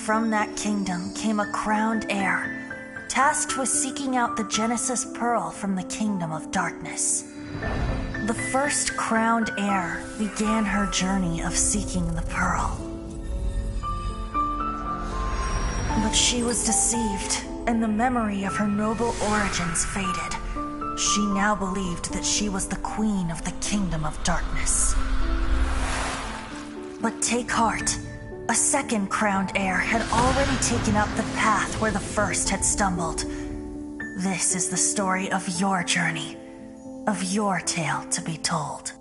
From that kingdom came a crowned heir, tasked with seeking out the Genesis Pearl from the kingdom of darkness. The first crowned heir began her journey of seeking the pearl. But she was deceived, and the memory of her noble origins faded. She now believed that she was the queen of the kingdom of darkness. But take heart, A second crowned heir had already taken up the path where the first had stumbled. This is the story of your journey, of your tale to be told.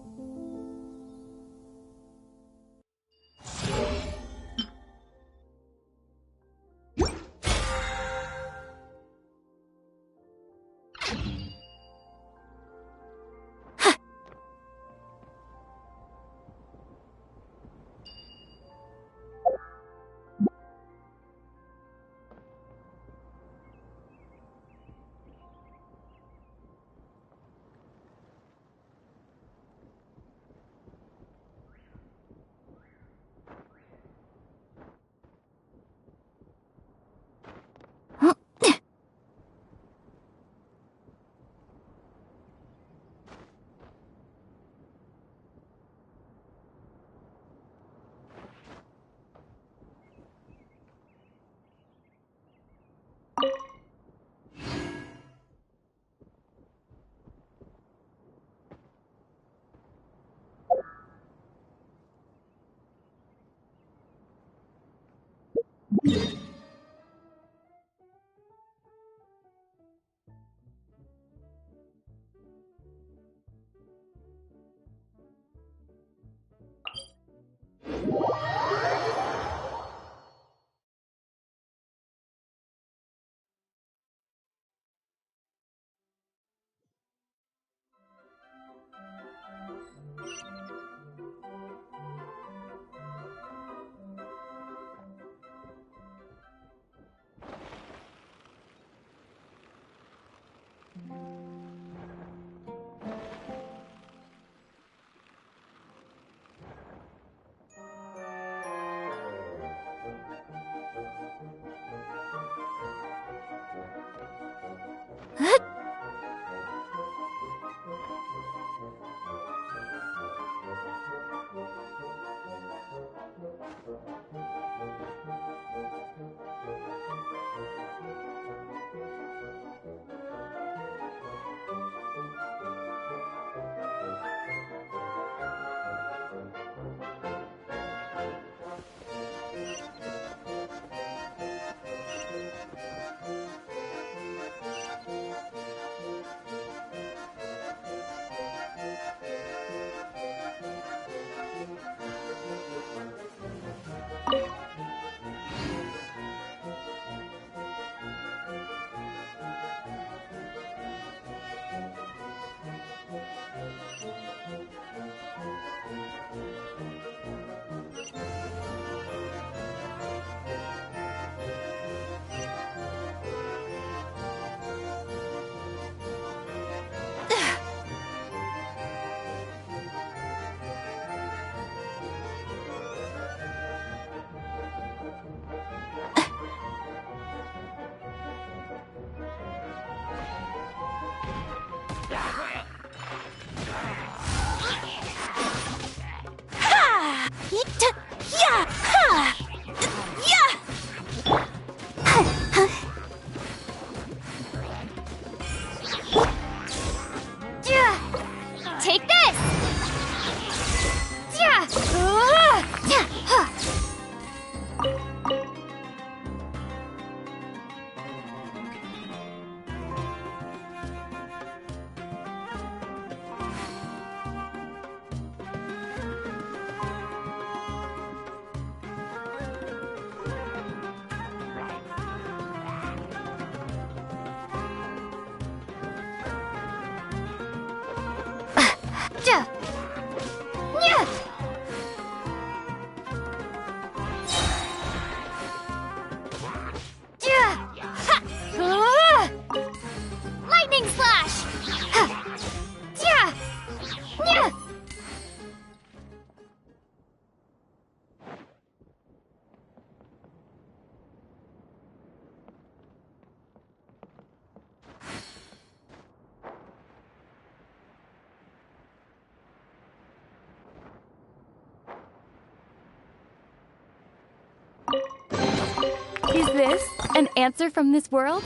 Take this! Lightning slash! Is this an answer from this world?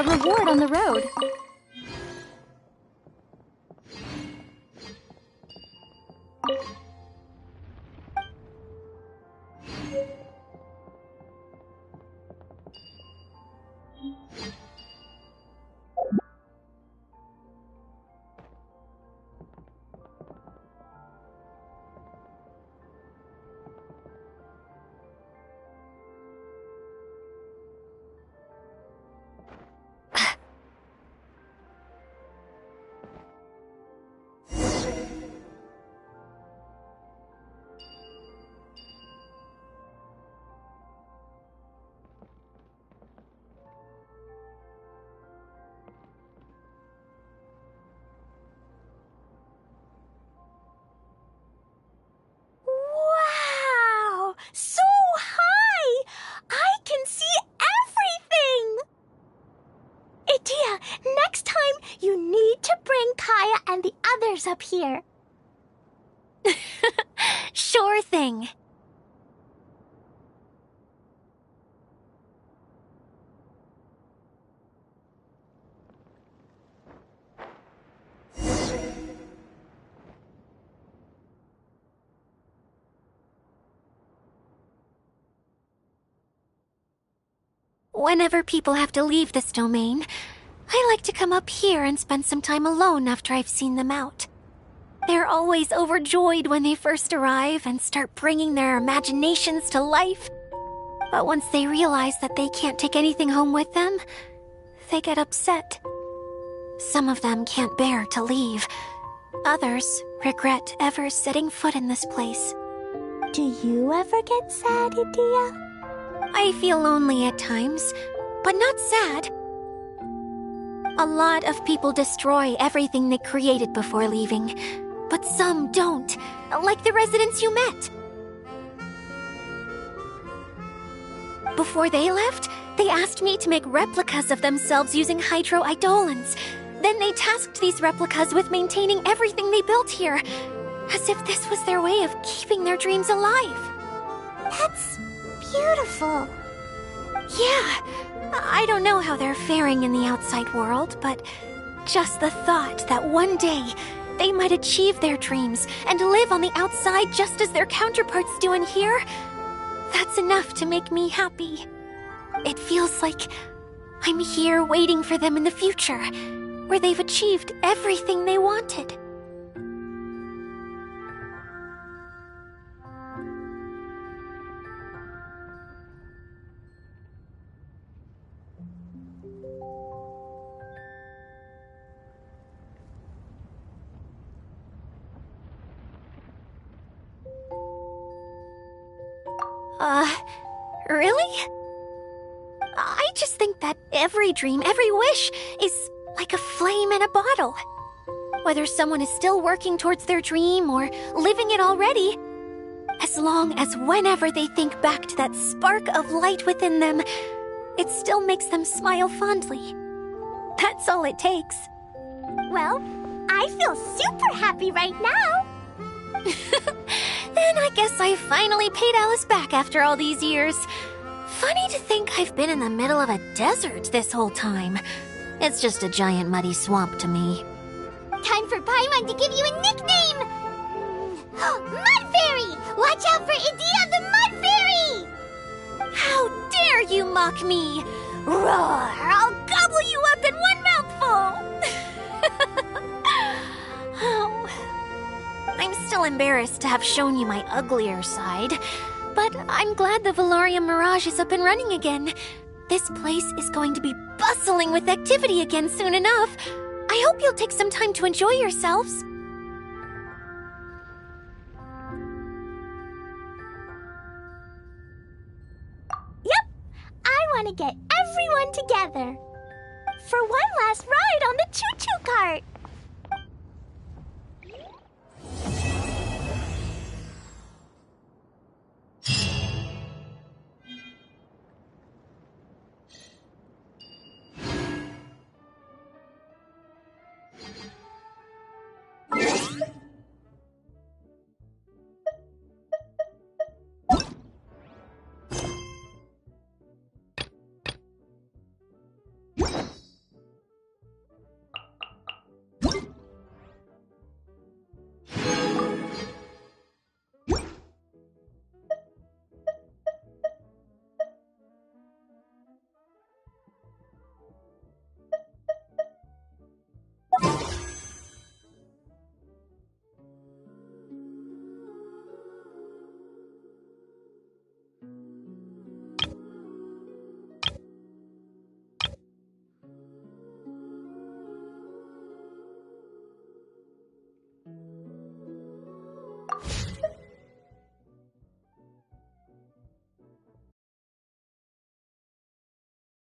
a reward on the road. Wow! So high! I can see everything! Idia, next time you need to bring Kaya and the others up here. Sure thing. Whenever people have to leave this domain, I like to come up here and spend some time alone after I've seen them out. They're always overjoyed when they first arrive and start bringing their imaginations to life. But once they realize that they can't take anything home with them, they get upset. Some of them can't bear to leave. Others regret ever setting foot in this place. Do you ever get sad, Idia? I feel lonely at times, but not sad. A lot of people destroy everything they created before leaving, but some don't, like the residents you met. Before they left, they asked me to make replicas of themselves using hydro-eidolons. Then they tasked these replicas with maintaining everything they built here, as if this was their way of keeping their dreams alive. That's beautiful. Yeah, I don't know how they're faring in the outside world, but just the thought that one day they might achieve their dreams and live on the outside just as their counterparts do in here, that's enough to make me happy. It feels like I'm here waiting for them in the future, where they've achieved everything they wanted. Really? I just think that every dream, every wish, is like a flame in a bottle. Whether someone is still working towards their dream or living it already, as long as whenever they think back to that spark of light within them, it still makes them smile fondly. That's all it takes. Well, I feel super happy right now. Then I guess I finally paid Alice back after all these years. Funny to think I've been in the middle of a desert this whole time. It's just a giant muddy swamp to me. Time for Paimon to give you a nickname! Mud Fairy! Watch out for Idia the Mud Fairy! How dare you mock me! Roar! I'll gobble you up in one mouthful! Oh. I'm still embarrassed to have shown you my uglier side, but I'm glad the Valorium Mirage is up and running again. This place is going to be bustling with activity again soon enough. I hope you'll take some time to enjoy yourselves. Yep, I want to get everyone together for one last ride on the choo-choo cart.